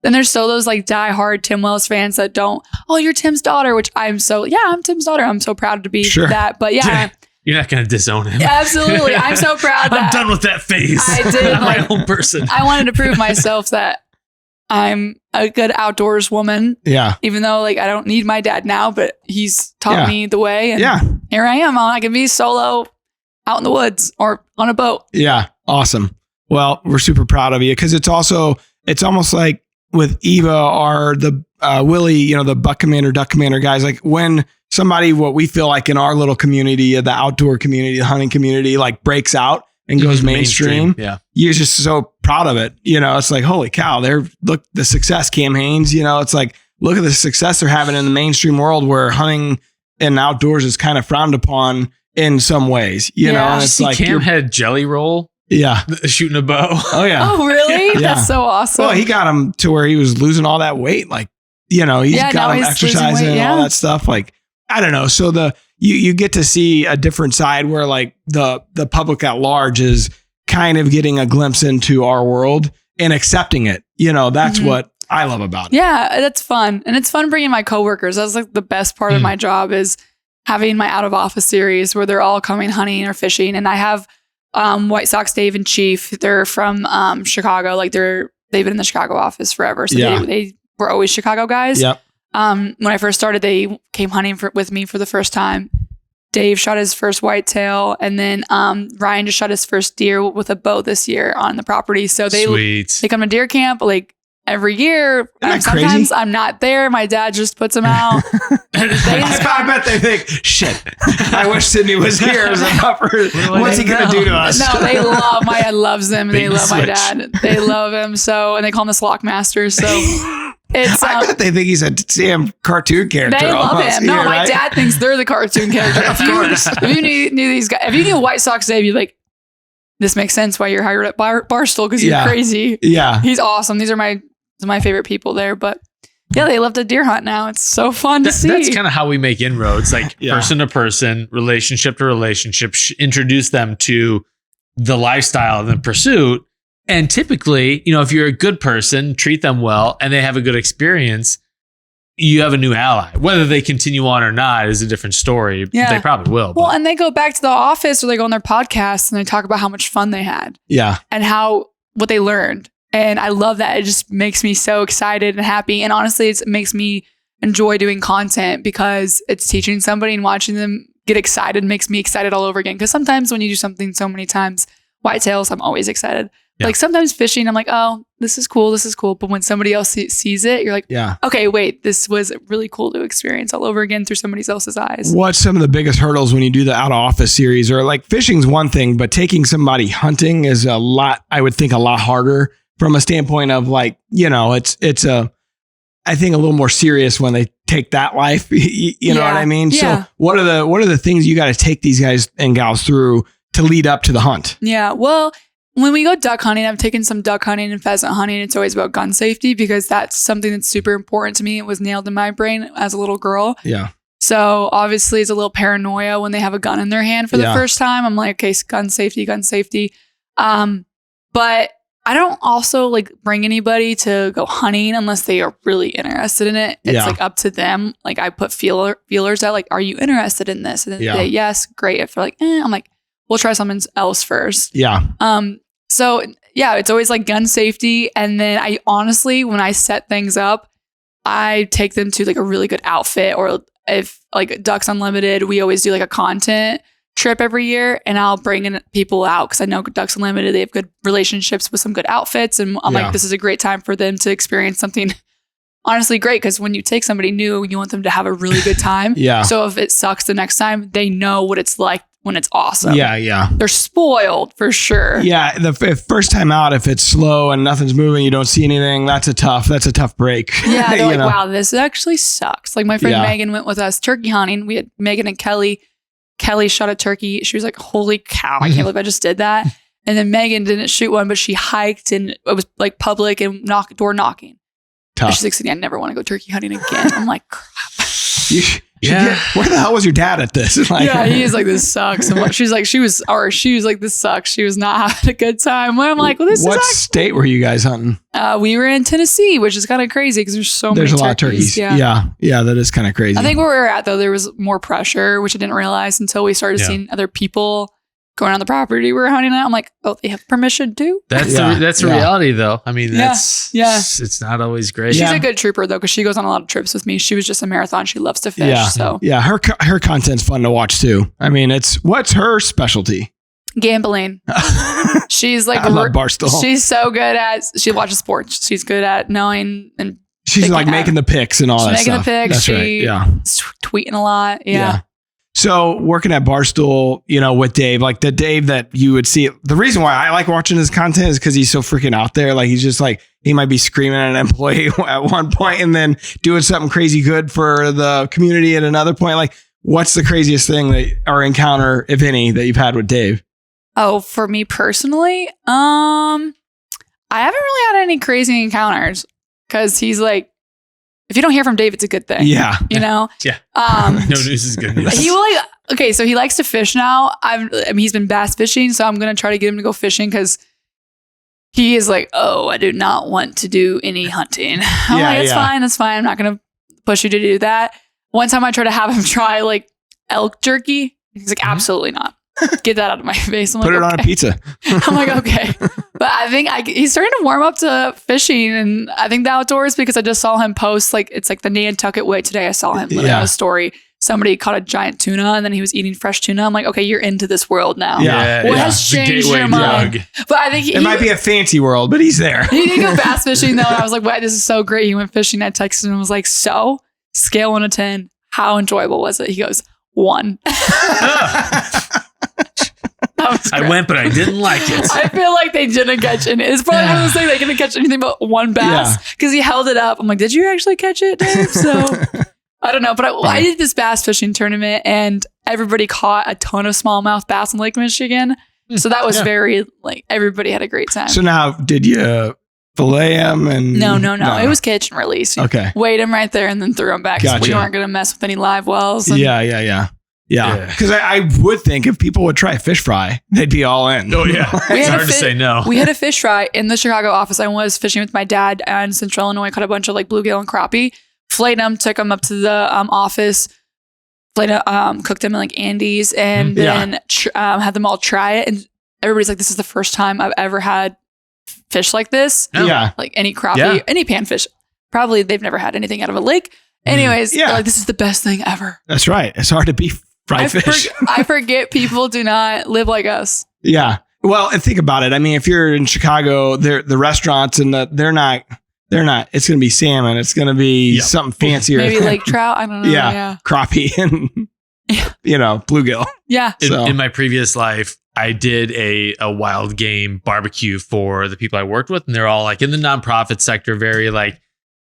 Then there's still those like diehard Tim Wells fans that don't, oh, you're Tim's daughter, which I'm Tim's daughter. I'm so proud to be that. But yeah. You're not going to disown him. Yeah, absolutely. I'm so proud that I'm done with that phase. I did. I'm my own person. I wanted to prove myself that I'm a good outdoors woman. Yeah. Even though like I don't need my dad now, but he's taught me the way. And here I am. I can be solo out in the woods or on a boat. Yeah. Awesome. Well, we're super proud of you because it's almost like with Eva or the Willie, the duck commander guys, like when somebody, what we feel like in our little community, the outdoor community, the hunting community, like breaks out and goes mainstream. Yeah. You're just so proud of it. It's like, holy cow, look, the success, Cam Haynes, it's like, look at the success they're having in the mainstream world where hunting and outdoors is kind of frowned upon in some ways, and it's like Cam had Jelly Roll. Yeah. Shooting a bow. Oh yeah. Oh really? Yeah. That's so awesome. Well, he got him to where he was losing all that weight. Like, he's got him exercising and all that stuff. Like, I don't know. So you get to see a different side where like the public at large is kind of getting a glimpse into our world and accepting it. That's what I love about it. Yeah, that's fun. And it's fun bringing my coworkers. That's like the best part of my job is having my out of office series where they're all coming hunting or fishing. And I have White Sox Dave and Chief. They're from Chicago. Like they've been in the Chicago office forever. So they were always Chicago guys. Yep. When I first started, they came hunting with me for the first time. Dave shot his first whitetail, and then Ryan just shot his first deer with a bow this year on the property. So they come to deer camp like every year. Sometimes I'm not there. My dad just puts them out. I bet they think, shit, I wish Sydnie was here as a buffer. What's he going to do to us? No, my dad loves him. And they love my dad. They love him. So, and they call him the Slock Master. So it's, I bet they think he's a damn cartoon character. They love him. No, my dad thinks they're the cartoon character. Of course. If you knew these guys, if you knew White Sox Dave, you'd be like, this makes sense why you're hired at Barstool because you're crazy. Yeah. He's awesome. These are my favorite people there. But yeah, they love to deer hunt now. It's so fun to see. That's kind of how we make inroads, like person to person, relationship to relationship, introduce them to the lifestyle and the pursuit. And typically, if you're a good person, treat them well, and they have a good experience, you have a new ally. Whether they continue on or not is a different story. Yeah. They probably will. Well, and they go back to the office or they go on their podcast and they talk about how much fun they had. Yeah. And what they learned. And I love that. It just makes me so excited and happy. And honestly, it makes me enjoy doing content because it's teaching somebody and watching them get excited makes me excited all over again. Because sometimes when you do something so many times, whitetails, I'm always excited. Yeah. Like sometimes fishing, I'm like, oh, this is cool. But when somebody else sees it, you're like, okay, wait, this was really cool to experience all over again through somebody else's eyes. What's some of the biggest hurdles when you do the out of office series? Or like fishing's one thing, but taking somebody hunting is a lot harder from a standpoint of like, it's I think a little more serious when they take that life. You know what I mean? Yeah. So what are the things you got to take these guys and gals through to lead up to the hunt? Yeah. Well, when we go duck hunting, I've taken some duck hunting and pheasant hunting. It's always about gun safety because that's something that's super important to me. It was nailed in my brain as a little girl. Yeah. So obviously it's a little paranoia when they have a gun in their hand for the first time. I'm like, okay, gun safety. But I don't also like bring anybody to go hunting unless they are really interested in it. It's like up to them. Like I put feelers out like, are you interested in this? And then they, yes, great. If they're like, I'm like, we'll try something else first. Yeah. So yeah, it's always like gun safety. And then I honestly, when I set things up, I take them to like a really good outfit, or if like Ducks Unlimited, we always do like a content trip every year, and I'll bring in people out because I know Ducks Unlimited, they have good relationships with some good outfits. And I'm like, this is a great time for them to experience something honestly great. Because when you take somebody new, you want them to have a really good time. So if it sucks the next time, they know what it's like when it's awesome. Yeah. They're spoiled for sure. Yeah. The first time out, if it's slow and nothing's moving, you don't see anything, that's a tough break. Yeah. They're like, wow, this actually sucks. Like my friend Megan went with us turkey hunting. We had Megan and Kelly. Kelly shot a turkey. She was like, holy cow, I can't believe I just did that. And then Megan didn't shoot one, but she hiked and it was like public and door knocking. Tough. And she's like, I never want to go turkey hunting again. I'm like, crap. Where the hell was your dad at this? Like, he's like, this sucks. And she was like, this sucks. She was not having a good time. I'm like, well, what state were you guys hunting? We were in Tennessee, which is kind of crazy because there's a lot of turkeys. Yeah, that is kind of crazy. I think where we were at though, there was more pressure, which I didn't realize until we started seeing other people going on the property we were hunting at. I'm like, oh, they have permission too? That's the reality though. I mean, it's not always great. She's a good trooper though, because she goes on a lot of trips with me. She was just a marathon. She loves to fish. So her content's fun to watch too. I mean, what's her specialty? Gambling. She's like, I love Barstool. She's so good she watches sports. She's good at knowing and she's like making the picks and all that stuff. Making the picks. That's right. Yeah. Tweeting a lot. Yeah. So working at Barstool, with Dave, like the Dave that you would see, the reason why I like watching his content is because he's so freaking out there. Like he's just like, he might be screaming at an employee at one point and then doing something crazy good for the community at another point. Like what's the craziest thing or encounter, if any, that you've had with Dave? Oh, for me personally, I haven't really had any crazy encounters because he's like, if you don't hear from Dave, it's a good thing. Yeah. Yeah. No news is good news. So he likes to fish now. He's been bass fishing, so I'm going to try to get him to go fishing because he is like, oh, I do not want to do any hunting. I'm like, it's fine. I'm not going to push you to do that. One time I tried to have him try like elk jerky. He's like, absolutely not. Get that out of my face. I'm Put it on a pizza. I'm like, okay. But I think he's starting to warm up to fishing and I think the outdoors because I just saw him post, like, it's like the Nantucket Way today. I saw him on a story somebody caught a giant tuna and then he was eating fresh tuna. I'm like, okay, you're into this world now. Yeah. What has changed your mind? But I think it might be a fancy world, but he's there. He did go bass fishing though. And I was like, wow, this is so great. He went fishing. I texted him and was like, so scale 1 to 10, how enjoyable was it? He goes, 1. I went, but I didn't like it. I feel like they didn't catch any. It's probably one of those things they didn't catch anything but one bass because he held it up. I'm like, did you actually catch it, Dave? So I don't know, but I did this bass fishing tournament and everybody caught a ton of smallmouth bass in Lake Michigan. So that was very like everybody had a great time. So now, did you fillet him? And no. It was catch and release. Okay, weighed him right there and then threw him back. Gotcha. So we weren't going to mess with any live wells. Yeah, because I would think if people would try fish fry, they'd be all in. Oh, yeah. It's hard to say no. We had a fish fry in the Chicago office. I was fishing with my dad in Central Illinois, caught a bunch of like bluegill and crappie, filleted them, took them up to the office, cooked them in like Andes, and then had them all try it. And everybody's like, this is the first time I've ever had fish like this. Yeah. Like any crappie, any panfish. Probably they've never had anything out of a lake. Anyways, like, this is the best thing ever. That's right. It's hard to beat fried fish. I forget people do not live like us. Yeah. Well, and think about it. I mean, if you're in Chicago, the restaurants and they're not, it's going to be salmon. It's going to be something fancier. Maybe lake trout. I don't know. Yeah. Crappie and, bluegill. Yeah. In my previous life, I did a wild game barbecue for the people I worked with. And they're all like in the nonprofit sector, very like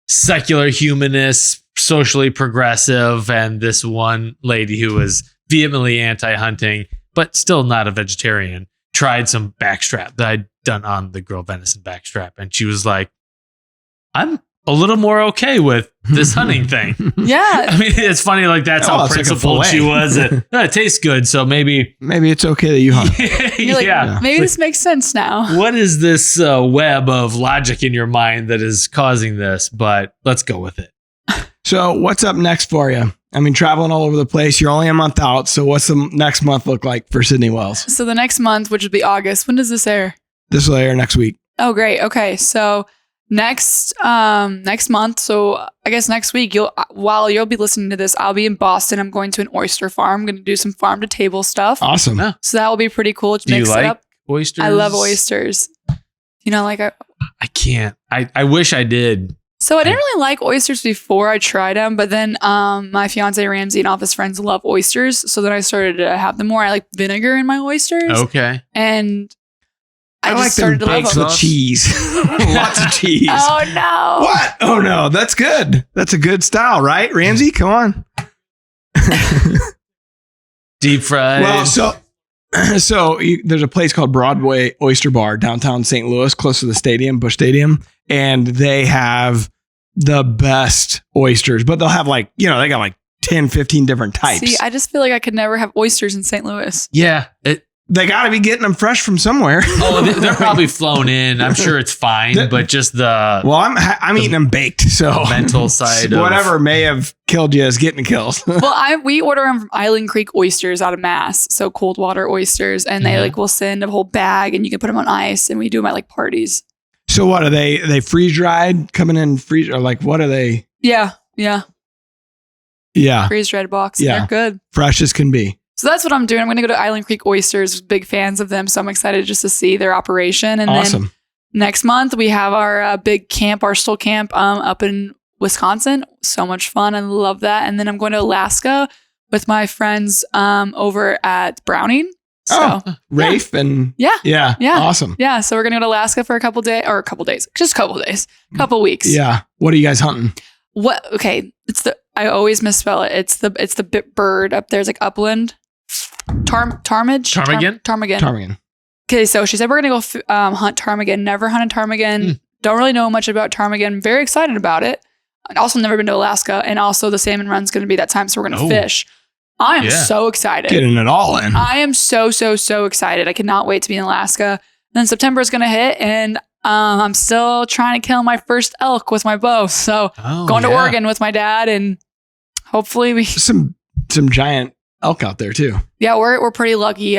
secular humanists, socially progressive, and this one lady who was vehemently anti-hunting but still not a vegetarian tried some backstrap that I'd done on the grilled venison backstrap, and she was like, I'm a little more okay with this hunting thing. Yeah. I mean, it's funny, like that's how principled like she was. It tastes good, so maybe it's okay that you hunt. You're like, maybe this makes sense now. What is this web of logic in your mind that is causing this? But let's go with it. So what's up next for you? I mean, traveling all over the place. You're only a month out. So what's the next month look like for Sydnie Wells? So the next month, which would be August. When does this air? This will air next week. Oh, great. Okay. So next month. So I guess next week, while you'll be listening to this, I'll be in Boston. I'm going to an oyster farm. I'm going to do some farm to table stuff. Awesome. So that will be pretty cool. Do you like oysters? I love oysters. I can't. I wish I did. So I didn't really like oysters before I tried them, but then my fiance Ramsey and all of his friends love oysters. So then I started to have them more. I like vinegar in my oysters. Okay. And I like just started to love them. With cheese. Lots of cheese. Oh, no. What? Oh, no. That's good. That's a good style, right? Ramsey, come on. Deep fried. Well, so there's a place called Broadway Oyster Bar downtown St. Louis, close to the stadium, Busch Stadium. And they have the best oysters, but they'll have they got like 10, 15 different types. See, I just feel like I could never have oysters in St. Louis. Yeah. They got to be getting them fresh from somewhere. Oh, they're probably flown in. I'm sure it's fine, but just well, I'm eating them baked, so mental side whatever may have killed you is getting kills. Well, we order them from Island Creek Oysters out of Mass, so cold water oysters, and they will send a whole bag, and you can put them on ice, and we do them at like parties. So what are they freeze dried? Coming in freeze or like what are they? Yeah. Freeze dried box. Yeah, they're good, fresh as can be. So that's what I'm doing. I'm going to go to Island Creek Oysters. Big fans of them. So I'm excited just to see their operation. And then next month we have our big camp, Barstool camp up in Wisconsin. So much fun. I love that. And then I'm going to Alaska with my friends over at Browning. So, Rafe and yeah. Awesome. Yeah. So we're going to go to Alaska for a couple days, couple weeks. Yeah. What are you guys hunting? Okay. I always misspell it. It's the bird up there. It's like upland. Ptarmigan. Okay, so she said we're gonna go hunt ptarmigan. Never hunted ptarmigan. Don't really know much about ptarmigan. Very excited about it. Also, never been to Alaska, and also the salmon run's gonna be that time, so we're gonna fish. I am so excited. Getting it all in. I am so excited. I cannot wait to be in Alaska. Then September is gonna hit, and I'm still trying to kill my first elk with my bow. So going to Oregon with my dad, and hopefully we some giant elk out there too. Yeah, we're pretty lucky.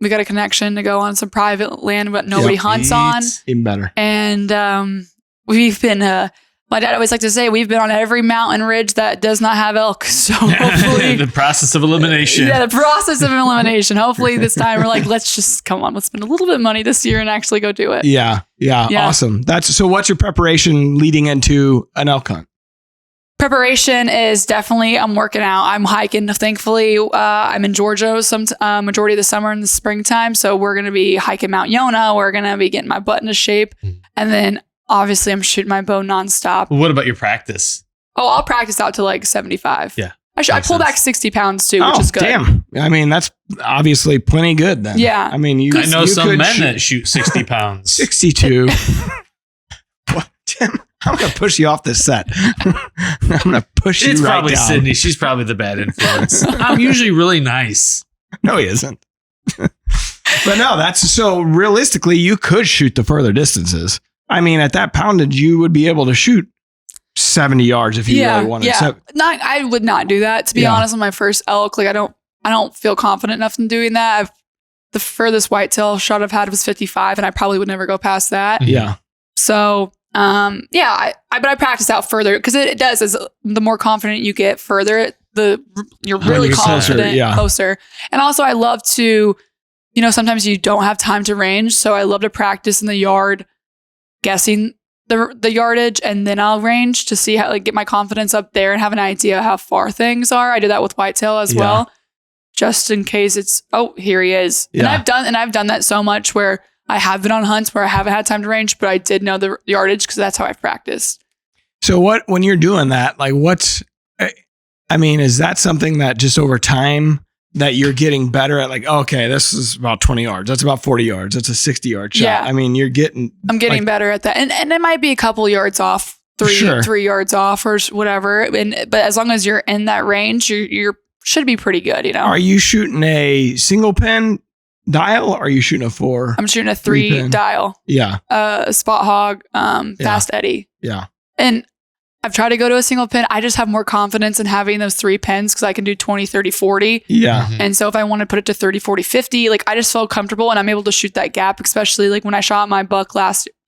We got a connection to go on some private land, but nobody hunts on. Even better. And we've been My dad always liked to say, we've been on every mountain ridge that does not have elk. So hopefully the process of elimination. Yeah, the process of elimination. Hopefully this time we're like, let's spend a little bit of money this year and actually go do it. Yeah. Awesome. So what's your preparation leading into an elk hunt? Preparation is definitely, I'm working out. I'm hiking, thankfully. I'm in Georgia some majority of the summer and the springtime. So we're going to be hiking Mount Yonah. We're going to be getting my butt into shape. And then obviously I'm shooting my bow nonstop. What about your practice? Oh, I'll practice out to like 75. Yeah. I pull back 60 pounds too, which is good. Damn. I mean, that's obviously plenty good then. Yeah. I mean, I know some men that shoot 60 pounds. 62. What, Tim? I'm going to push you off this set. I'm going to push you right down. It's probably Sydney. She's probably the bad influence. I'm usually really nice. No, he isn't. But no, that's so realistically, you could shoot the further distances. I mean, at that poundage, you would be able to shoot 70 yards if you really wanted. Yeah, I would not do that. To be honest, on my first elk, like I don't feel confident enough in doing that. The furthest whitetail shot I've had was 55, and I probably would never go past that. Yeah. So, but I practice out further because it does. Is the more confident you get further, you're really confident, closer. And also, I love to, sometimes you don't have time to range, so I love to practice in the yard, guessing the yardage, and then I'll range to see how get my confidence up there and have an idea how far things are. I do that with whitetail as well, just in case here he is. Yeah. And I've done that so much where I have been on hunts where I haven't had time to range, but I did know the yardage because that's how I've practiced. So when you're doing that, like is that something that just over time that you're getting better at? Like, okay, this is about 20 yards. That's about 40 yards. That's a 60-yard shot. Yeah. I mean, I'm getting better at that. And it might be a couple yards off, 3 yards off or whatever. But as long as you're in that range, you should be pretty good, Are you shooting a single pin dial or are you shooting a 4? I'm shooting a 3 dial. Yeah. Spot hog, fast Eddie. Yeah. And I've tried to go to a single pin. I just have more confidence in having those 3 pins because I can do 20, 30, 40. Yeah. Mm-hmm. And so if I want to put it to 30, 40, 50, like I just feel comfortable and I'm able to shoot that gap, especially like when I shot my buck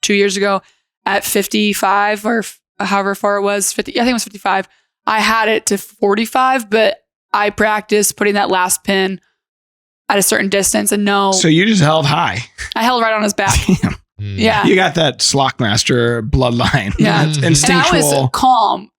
2 years ago at 55 or however far it was, 50. I think it was 55. I had it to 45, but I practiced putting that last pin at a certain distance and no. So you just held high. I held right on his back. Damn. Yeah. You got that Slockmaster bloodline. Yeah. Instinctual. And I was calm.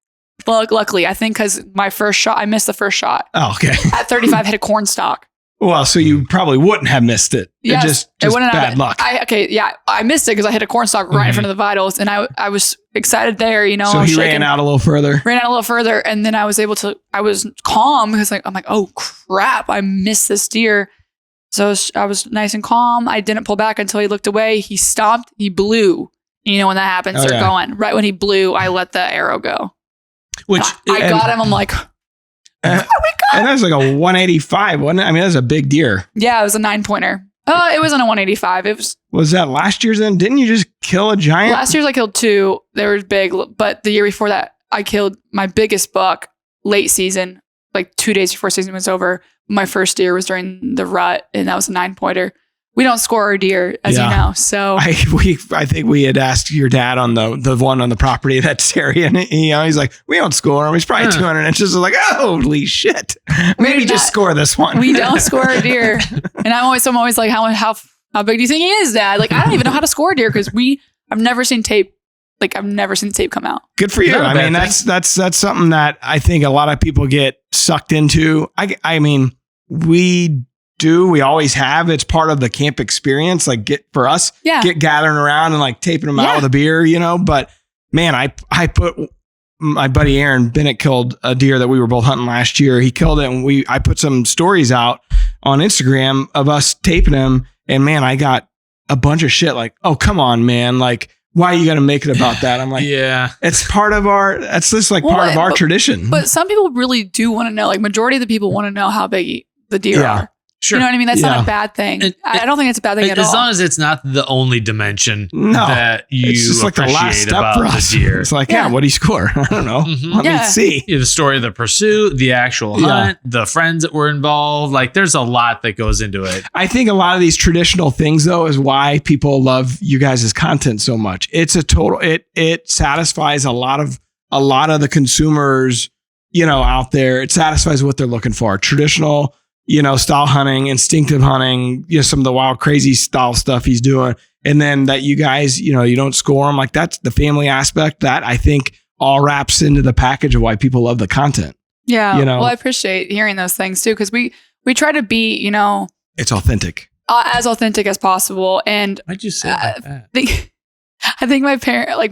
Luckily, I think because my first shot, I missed the first shot. Oh, okay. At 35, hit a corn stalk. Well, so you probably wouldn't have missed it. Yeah. Just bad luck. I missed it because I hit a corn stalk right in front of the vitals. And I was excited there, So he ran out a little further. And then I was calm because I'm like, oh crap, I missed this deer. So I was nice and calm. I didn't pull back until he looked away. He stopped. He blew. When that happens, they're going. Right when he blew, I let the arrow go. Which I got him. I'm like, and that was like a 185, wasn't it? I mean, that was a big deer. Yeah, it was a 9-pointer. It wasn't a 185. Was that last year's then? Didn't you just kill a giant? Last year's I killed 2. They were big, but the year before that, I killed my biggest buck late season, like 2 days before season was over. My first deer was during the rut, and that was a 9-pointer. We don't score our deer, as you know. So I think we had asked your dad on the one on the property that's area, and he's like, we don't score him. He's probably 200 inches. I'm like, holy shit! Maybe just score this one. We don't score a deer, and I'm always like, how big do you think he is, Dad? Like, I don't even know how to score a deer because I've never seen tape. Like I've never seen tape come out. Good for you. I mean, that's something that I think a lot of people get sucked into. I mean, we always have. It's part of the camp experience. Like get gathering around and like taping them out with a beer, But man, I put my buddy Aaron Bennett killed a deer that we were both hunting last year. He killed it, and I put some stories out on Instagram of us taping him. And man, I got a bunch of shit like, oh come on, man, like. Why are you going to make it about that? I'm like, it's part of that's just like part of our tradition. But some people really do want to know, like majority of the people want to know how big the deer are. Sure. You know what I mean? That's not a bad thing. I don't think it's a bad thing at all. As long as it's not the only dimension that you it's just like the last step about for us. the deer. It's like, what do you score? I don't know. Let me see. The story of the pursuit, the actual hunt, the friends that were involved. Like there's a lot that goes into it. I think a lot of these traditional things though is why people love you guys' content so much. It's a total, it satisfies a lot of the consumers, out there. It satisfies what they're looking for. Traditional, style hunting, instinctive hunting, some of the wild, crazy style stuff he's doing. And then that you guys, you don't score them. Like that's the family aspect that I think all wraps into the package of why people love the content. Yeah. Well, I appreciate hearing those things too. Cause we try to be, it's authentic. As authentic as possible. And why'd you say that? I think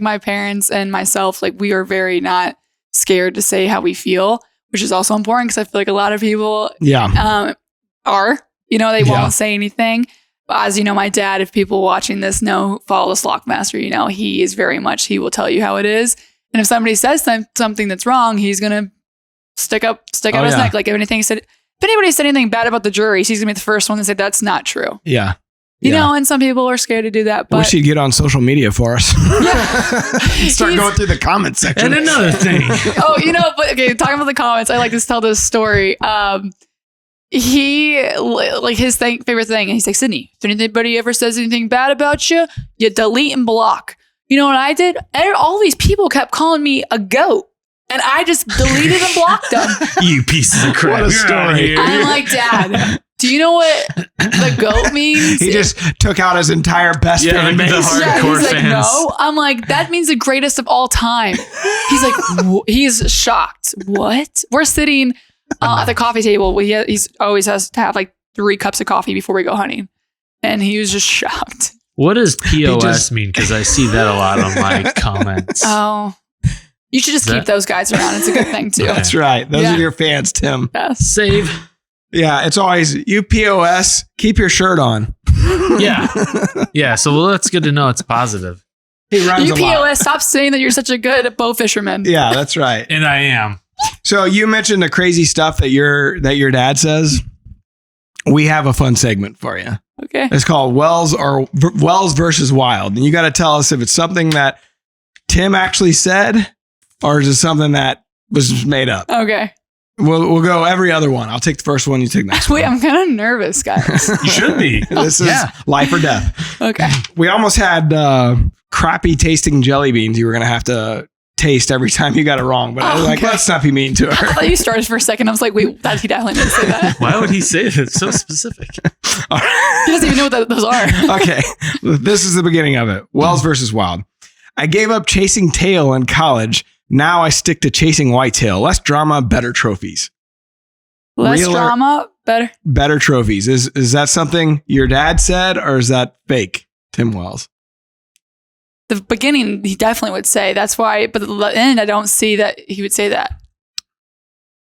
my parents and myself, like we are very not scared to say how we feel, which is also important because I feel like a lot of people are, they won't say anything. But as you know, my dad, if people watching this know, follow the Slock Master, he is very much, he will tell you how it is. And if somebody says something that's wrong, he's going to stick out his neck. Like if anybody said anything bad about the juries, he's going to be the first one to say that's not true. Yeah. You know, and some people are scared to do that. But I wish you'd get on social media for us. Start going through the comment section. And another thing. talking about the comments, I like to tell this story. He his favorite thing, and he's like, Sydnie, if anybody ever says anything bad about you, you delete and block. You know what I did? All these people kept calling me a goat. And I just deleted and blocked them. You pieces of crap. What a story. I'm like, Dad, do you know what the goat means? He just took out his entire best fan base. The hardcore he's fans. Like, no. I'm like, that means the greatest of all time. He's like, he's shocked. What? We're sitting at the coffee table. He's always has to have like 3 cups of coffee before we go hunting. And he was just shocked. What does POS mean? Because I see that a lot on my comments. Oh. You should just keep those guys around. It's a good thing too. That's right. Those are your fans, Tim. Yes. Save. Yeah, it's always you POS, keep your shirt on. Yeah. Yeah. So that's good to know it's positive. He runs you a POS, lot. stop saying that you're such a good bow fisherman. Yeah, that's right. And I am. So you mentioned the crazy stuff that your dad says. We have a fun segment for you. Okay. It's called Wells versus Wild. And you got to tell us if it's something that Tim actually said or is it something that was made up? Okay. We'll go every other one. I'll take the first one. You take the next one. Wait, I'm kind of nervous, guys. You should be. This is life or death. Okay. We almost had crappy tasting jelly beans you were going to have to taste every time you got it wrong. But I was like, let's not be mean to her. I thought you started for a second. I was like, wait, he definitely didn't say that. Why would he say that? It's so specific. He doesn't even know what those are. Okay. This is the beginning of it. Wells versus Wild. I gave up chasing tail in college. Now I stick to chasing whitetail. Less drama, better trophies. Less drama, better trophies. Is that something your dad said or is that fake, Tim Wells? The beginning, he definitely would say. That's why, but at the end, I don't see that he would say that.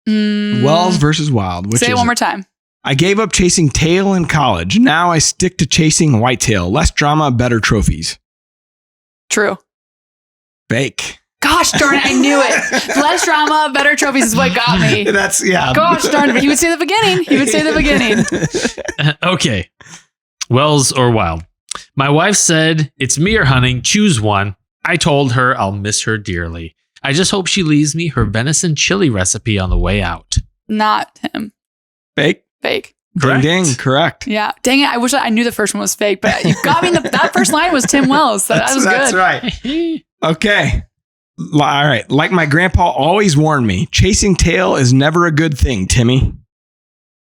Wells versus Wild. Say it one more time. I gave up chasing tail in college. Now I stick to chasing whitetail. Less drama, better trophies. True. Fake. Gosh darn it, I knew it. Less drama, better trophies is what got me. Gosh darn it. He would say the beginning. Okay. Wells or Wild. My wife said, it's me or hunting. Choose one. I told her I'll miss her dearly. I just hope she leaves me her venison chili recipe on the way out. Not him. Fake? Fake. Correct. Ding, correct. Yeah. Dang it. I wish I knew the first one was fake, but you got me. That first line was Tim Wells. So that was good. That's right. Okay. All right. Like my grandpa always warned me, chasing tail is never a good thing, Timmy.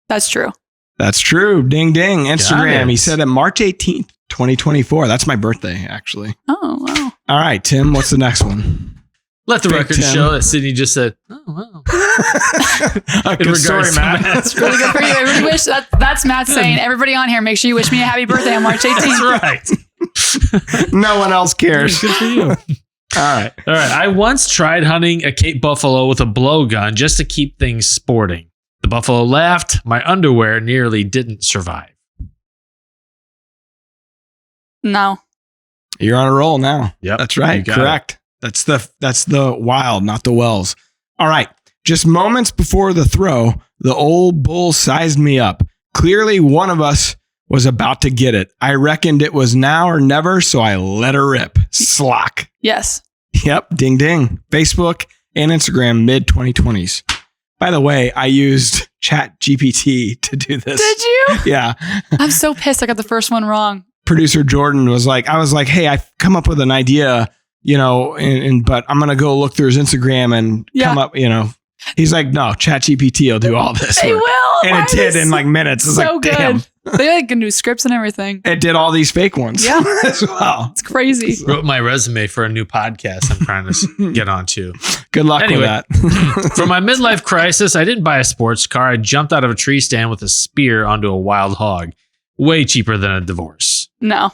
That's true. That's true. Ding, ding. Instagram. He said it March 18th, 2024. That's my birthday, actually. Oh, wow. All right, Tim, what's the next one? Let the record show that Sydnie just said, oh, wow. Good story, Matt. That's really good for you. Everybody wish that's Matt saying, everybody on here, make sure you wish me a happy birthday on March 18th. That's right. No one else cares. Good for you. All right. I once tried hunting a Cape buffalo with a blowgun just to keep things sporting. The buffalo laughed. My underwear nearly didn't survive. No. You're on a roll now. Yep. That's right. Correct. That's the Wild, not the Wells. All right. Just moments before the throw, the old bull sized me up. Clearly, one of us was about to get it. I reckoned it was now or never, so I let her rip. Slock. Yes. Yep. Ding, ding. Facebook and Instagram mid-2020s. By the way, I used ChatGPT to do this. Did you? Yeah. I'm so pissed I got the first one wrong. Producer Jordan was like, I was like, hey, I've come up with an idea, you know, but I'm going to go look through his Instagram and come up, you know. He's like, no, ChatGPT will do all this. It will. And it did in like minutes. It's so like, good. damn. They like can do scripts and everything. It did all these fake ones. Yeah. As well. It's crazy. Wrote my resume for a new podcast I'm trying to get onto. Good luck with that. For my midlife crisis, I didn't buy a sports car. I jumped out of a tree stand with a spear onto a wild hog. Way cheaper than a divorce. No.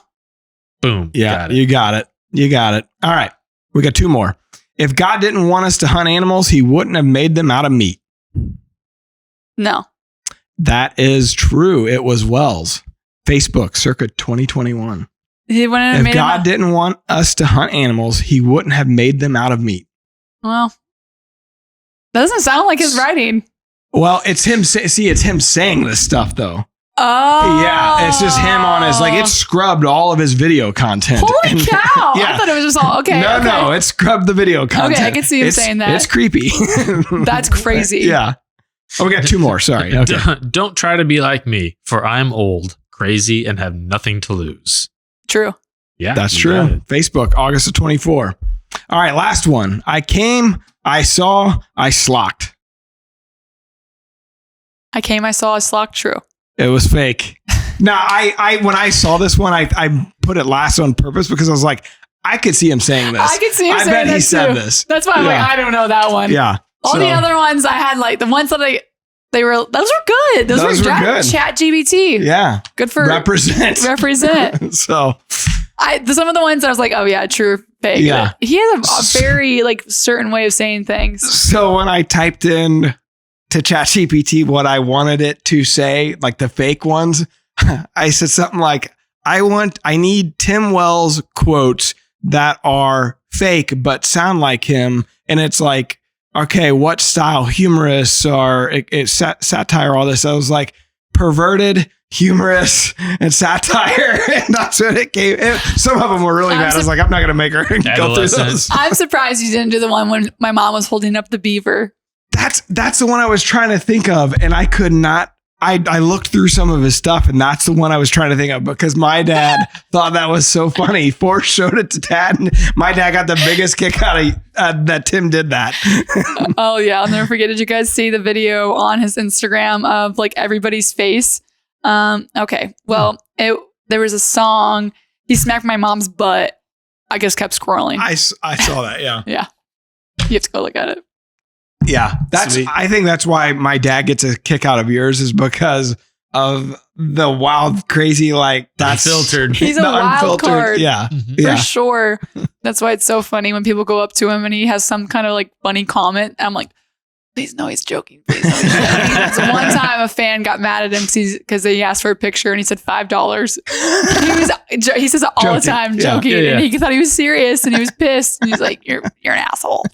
Boom. Yeah, you got it. You got it. All right. We got two more. If God didn't want us to hunt animals, he wouldn't have made them out of meat. No. That is true. It was Wells. Facebook, circa 2021. He wouldn't have if made God didn't want us to hunt animals, he wouldn't have made them out of meat. Well, that doesn't sound like his writing. Well, it's him. See, it's him saying this stuff, though. Oh. Yeah, it's just him on his, like, it scrubbed all of his video content. Holy cow. Yeah. I thought it was just all, okay. No, it scrubbed the video content. Okay, I can see him saying that. It's creepy. That's crazy. Yeah. Oh, we got two more. Sorry. Okay. Don't try to be like me, for I'm old, crazy, and have nothing to lose. True. Yeah. That's true. Facebook, August of 24. All right, last one. I came, I saw, I slocked. I came, I saw, I slocked. True. It was fake. Now, I when I saw this one, I put it last on purpose because I was like, I could see him saying this. I could see him saying that. I bet he said too. this. That's why I'm like, I don't know that one. Yeah. All the other ones I had, like the ones that those were good. Those were good. ChatGPT. Yeah. Good for represent. So some of the ones I was like, oh yeah, true, fake. Yeah. He has a very like certain way of saying things. So when I typed in to ChatGPT what I wanted it to say, like the fake ones, I said something like, I need Tim Wells quotes that are fake but sound like him. And it's like, okay, what style? Humorous or satire, all this. I was like, perverted, humorous, and satire. And that's what it came. Some of them were really bad. I was like, I'm not going to make her go through those. I'm surprised you didn't do the one when my mom was holding up the beaver. That's the one I was trying to think of, and I could not. I looked through some of his stuff, and that's the one I was trying to think of because my dad thought that was so funny. Forrest showed it to Dad, and my dad got the biggest kick out of that Tim did that. Oh yeah, I'll never forget. Did you guys see the video on his Instagram of like everybody's face? Okay, well, there was a song. He smacked my mom's butt. I just kept scrolling. I saw that. Yeah. Yeah. You have to go look at it. Yeah, I think that's why my dad gets a kick out of yours is because of the wild, crazy, like that's unfiltered. He's a wild card. Yeah, for sure. That's why it's so funny when people go up to him and he has some kind of like funny comment. I'm like, please no, he's joking. Please no, he's joking. So one time a fan got mad at him because he asked for a picture and he said $5. He says it all the time, joking, and he thought he was serious and he was pissed. And he's like, "You're an asshole."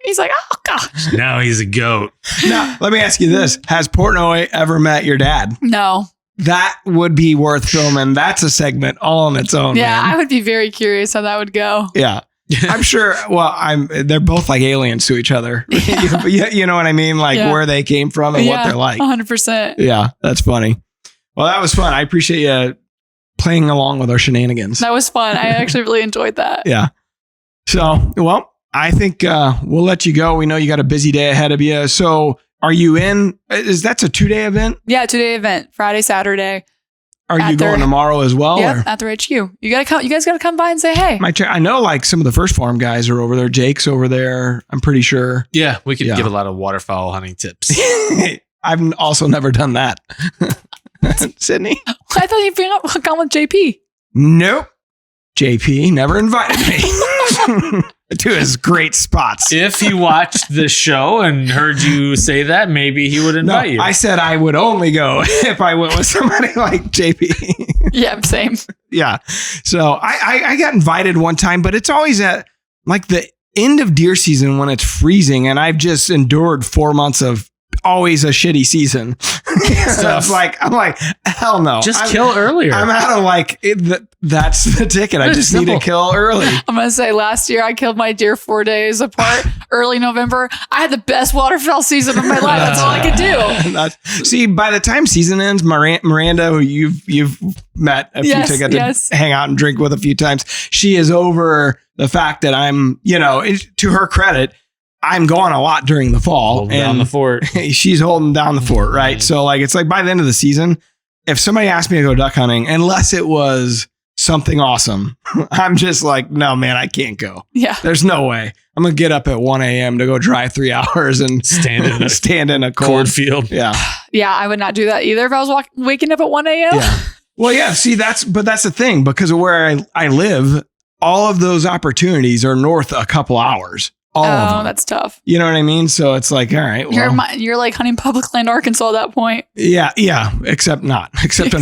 He's like, "Oh gosh." Now he's a goat. Now let me ask you this: has Portnoy ever met your dad? No. That would be worth filming. That's a segment all on its own. Yeah, man. I would be very curious how that would go. Yeah. I'm sure. Well, they're both like aliens to each other. You know what I mean? Like where they came from and what they're like. 100%. Yeah, that's funny. Well, that was fun. I appreciate you playing along with our shenanigans. That was fun. I actually really enjoyed that. Yeah. So, well, I think we'll let you go. We know you got a busy day ahead of you. So, are you in? That's a 2-day event? Yeah, 2-day event. Friday, Saturday. Are you going tomorrow as well? Yeah, at the HQ. You gotta come. You guys gotta come by and say hey. I know, like some of the First Farm guys are over there. Jake's over there. I'm pretty sure. Yeah, we could give a lot of waterfowl hunting tips. I've also never done that. Sydney, I thought you'd gone with JP. Nope. JP never invited me to his great spots. If he watched the show and heard you say that, maybe he would invite you. I said I would only go if I went with somebody like JP. Yeah, same. Yeah. So I got invited one time, but it's always at like the end of deer season when it's freezing, and I've just endured 4 months of always a shitty season. I'm like, hell no. Just kill earlier. I'm out of like, that's the ticket. I just need to kill early. I'm going to say last year I killed my deer 4 days apart, early November. I had the best waterfowl season of my life. That's all I could do. See, by the time season ends, Miranda, who you've met a few tickets to hang out and drink with a few times, she is over the fact that I'm, to her credit, I'm going a lot during the fall. Holding down the fort. She's holding down the fort, right? So like, it's like by the end of the season, if somebody asked me to go duck hunting, unless it was something awesome, I'm just like, no, man, I can't go. Yeah. There's no way. I'm going to get up at 1 a.m. to go drive 3 hours and stand in a cornfield. Yeah. Yeah. I would not do that either if I was waking up at 1 a.m. Yeah. Well, yeah. See, that's the thing, because of where I live, all of those opportunities are north a couple hours. All of them. That's tough. You know what I mean? So it's like, all right, well, you're like hunting public land, Arkansas at that point. Yeah. Except I'm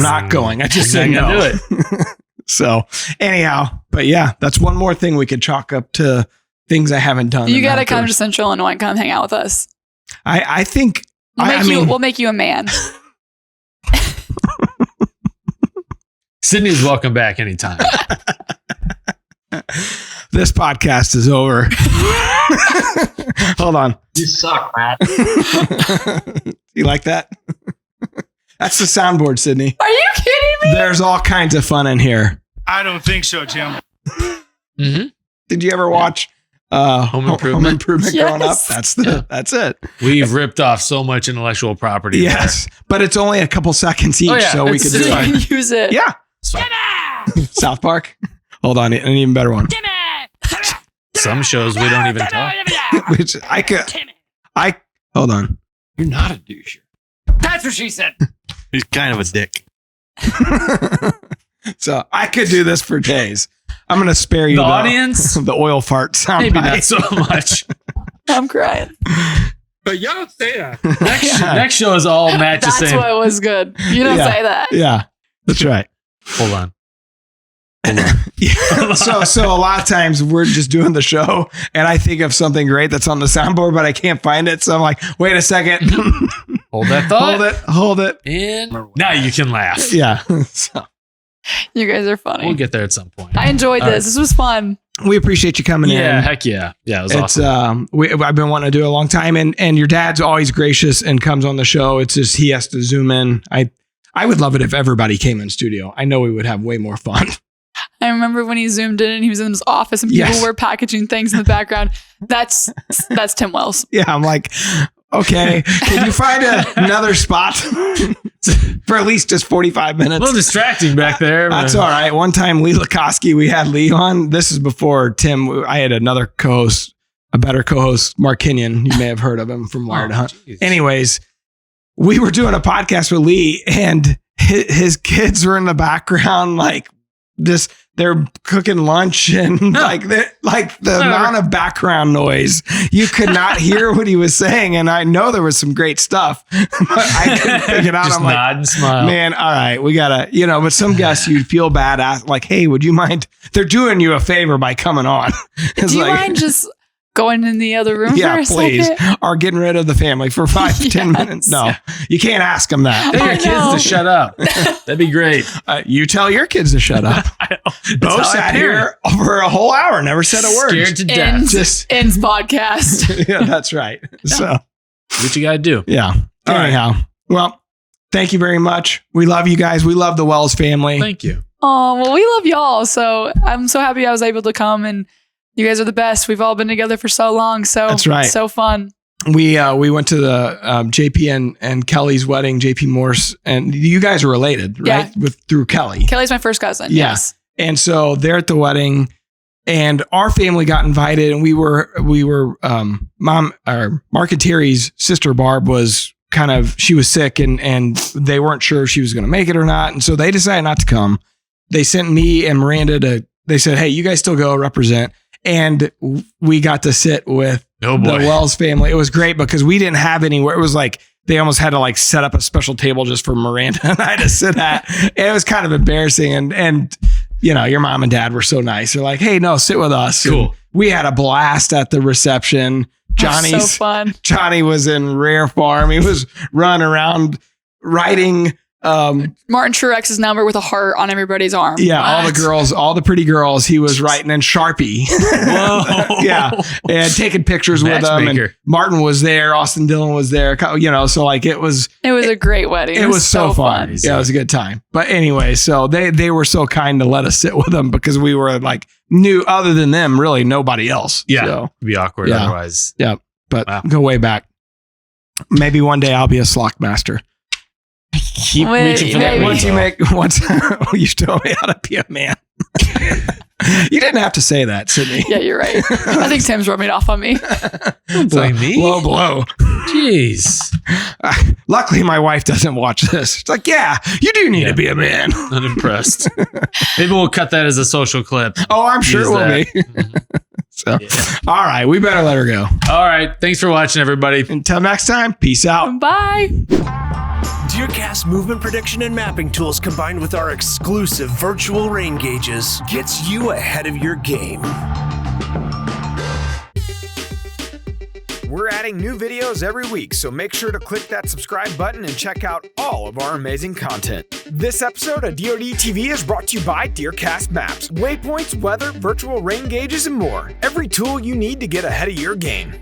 not going. I just said no. Do it. So anyhow, but yeah, that's one more thing we could chalk up to things I haven't done. You got to come to Central Illinois and come hang out with us. I think we'll make you a man. Sydney's welcome back anytime. This podcast is over. Hold on. You suck, Matt. You like that? That's the soundboard, Sydney. Are you kidding me? There's all kinds of fun in here. I don't think so, Tim. Mm-hmm. Did you ever watch Home Improvement growing up? That's it. We've ripped off so much intellectual property. Yes, but it's only a couple seconds each, so we could do it. You can use it. Yeah. South Park. Hold on, an even better one. Some shows we don't even talk. Which hold on. You're not a douche. That's what she said. He's kind of a dick. So I could do this for days. I'm going to spare you the audience, the oil fart sound. Maybe not so much. I'm crying. But you don't say that. Next show is all Matt just saying. That's what was good. You don't say that. Yeah, that's right. Hold on. Yeah. So a lot of times we're just doing the show and I think of something great that's on the soundboard, but I can't find it. So I'm like, wait a second. Hold that thought. Hold it. And now you can laugh. Yeah. So. You guys are funny. We'll get there at some point. I enjoyed this. Right. This was fun. We appreciate you coming in. Yeah, heck yeah. Yeah, it was awesome. I've been wanting to do it a long time, and your dad's always gracious and comes on the show. It's just he has to zoom in. I would love it if everybody came in studio. I know we would have way more fun. I remember when he zoomed in and he was in his office and people were packaging things in the background. That's Tim Wells. Yeah, I'm like, okay, can you find another spot for at least just 45 minutes? A little distracting back there. That's all right. One time, Lee Lakoski, we had Lee on. This is before Tim. I had another co-host, a better co-host, Mark Kenyon. You may have heard of him from Wired to Hunt. Geez. Anyways, we were doing a podcast with Lee and his kids were in the background, like this. They're cooking lunch and the amount of background noise, you could not hear what he was saying. And I know there was some great stuff, but I couldn't figure it out. Just I'm nod like, and smile. Man, all right, we gotta, but some guests you'd feel bad like, hey, would you mind? They're doing you a favor by coming on. Do you mind just going in the other room for a please. second? Or getting rid of the family for 5 to 10 minutes. No, you can't ask them that. Tell your kids to shut up. That'd be great. You tell your kids to shut up. Bo sat here for a whole hour, never said a word. Scared to death. Just ends podcast. Yeah, that's right. So what you gotta do. Yeah. Anyhow, well, thank you very much. We love you guys. We love the Wells family. Thank you. Oh, well, we love y'all. So I'm so happy I was able to come, and you guys are the best. We've all been together for so long. So that's right. So fun. We went to the JP and Kelly's wedding, JP Morse, and you guys are related, right? Yeah. Through Kelly. Kelly's my first cousin. Yeah. Yes. And so they're at the wedding, and our family got invited, and we were Mark and Terry's sister Barb she was sick, and they weren't sure if she was going to make it or not, and so they decided not to come. They sent me and Miranda they said, hey, you guys still go represent. And we got to sit with the Wells family. It was great because we didn't have anywhere. It was like they almost had to set up a special table just for Miranda and I to sit at. It was kind of embarrassing. And your mom and dad were so nice. They're like, hey, no, sit with us. Cool. And we had a blast at the reception. So fun. Johnny was in rare form. He was running around writing Martin Truex's number with a heart on everybody's arm. Yeah, all the girls, all the pretty girls, he was writing in Sharpie. Whoa. Yeah, and taking pictures with them. And Martin was there, Austin Dillon was there. So like it was a great wedding. It was so fun. Yeah, it was a good time. But anyway, so they were so kind to let us sit with them because we were like new. Other than them, really nobody else. Yeah, so, it'd be awkward otherwise. Yeah, but go way back. Maybe one day I'll be a slock master. Keep reaching for that. Once you show me how to be a man. You didn't have to say that, Sydney. Yeah, you're right. I think Tim's rubbing it off on me. Blame me? Low blow. Jeez. Luckily, my wife doesn't watch this. It's like, yeah, you do need to be a man. Unimpressed. Maybe we'll cut that as a social clip. Oh, I'm sure it will be. So, all right, we better let her go. All right. Thanks for watching, everybody. Until next time, peace out. Bye. DeerCast movement prediction and mapping tools combined with our exclusive virtual rain gauges gets you ahead of your game. We're adding new videos every week, so make sure to click that subscribe button and check out all of our amazing content. This episode of DoD TV is brought to you by DeerCast Maps, waypoints, weather, virtual rain gauges, and more. Every tool you need to get ahead of your game.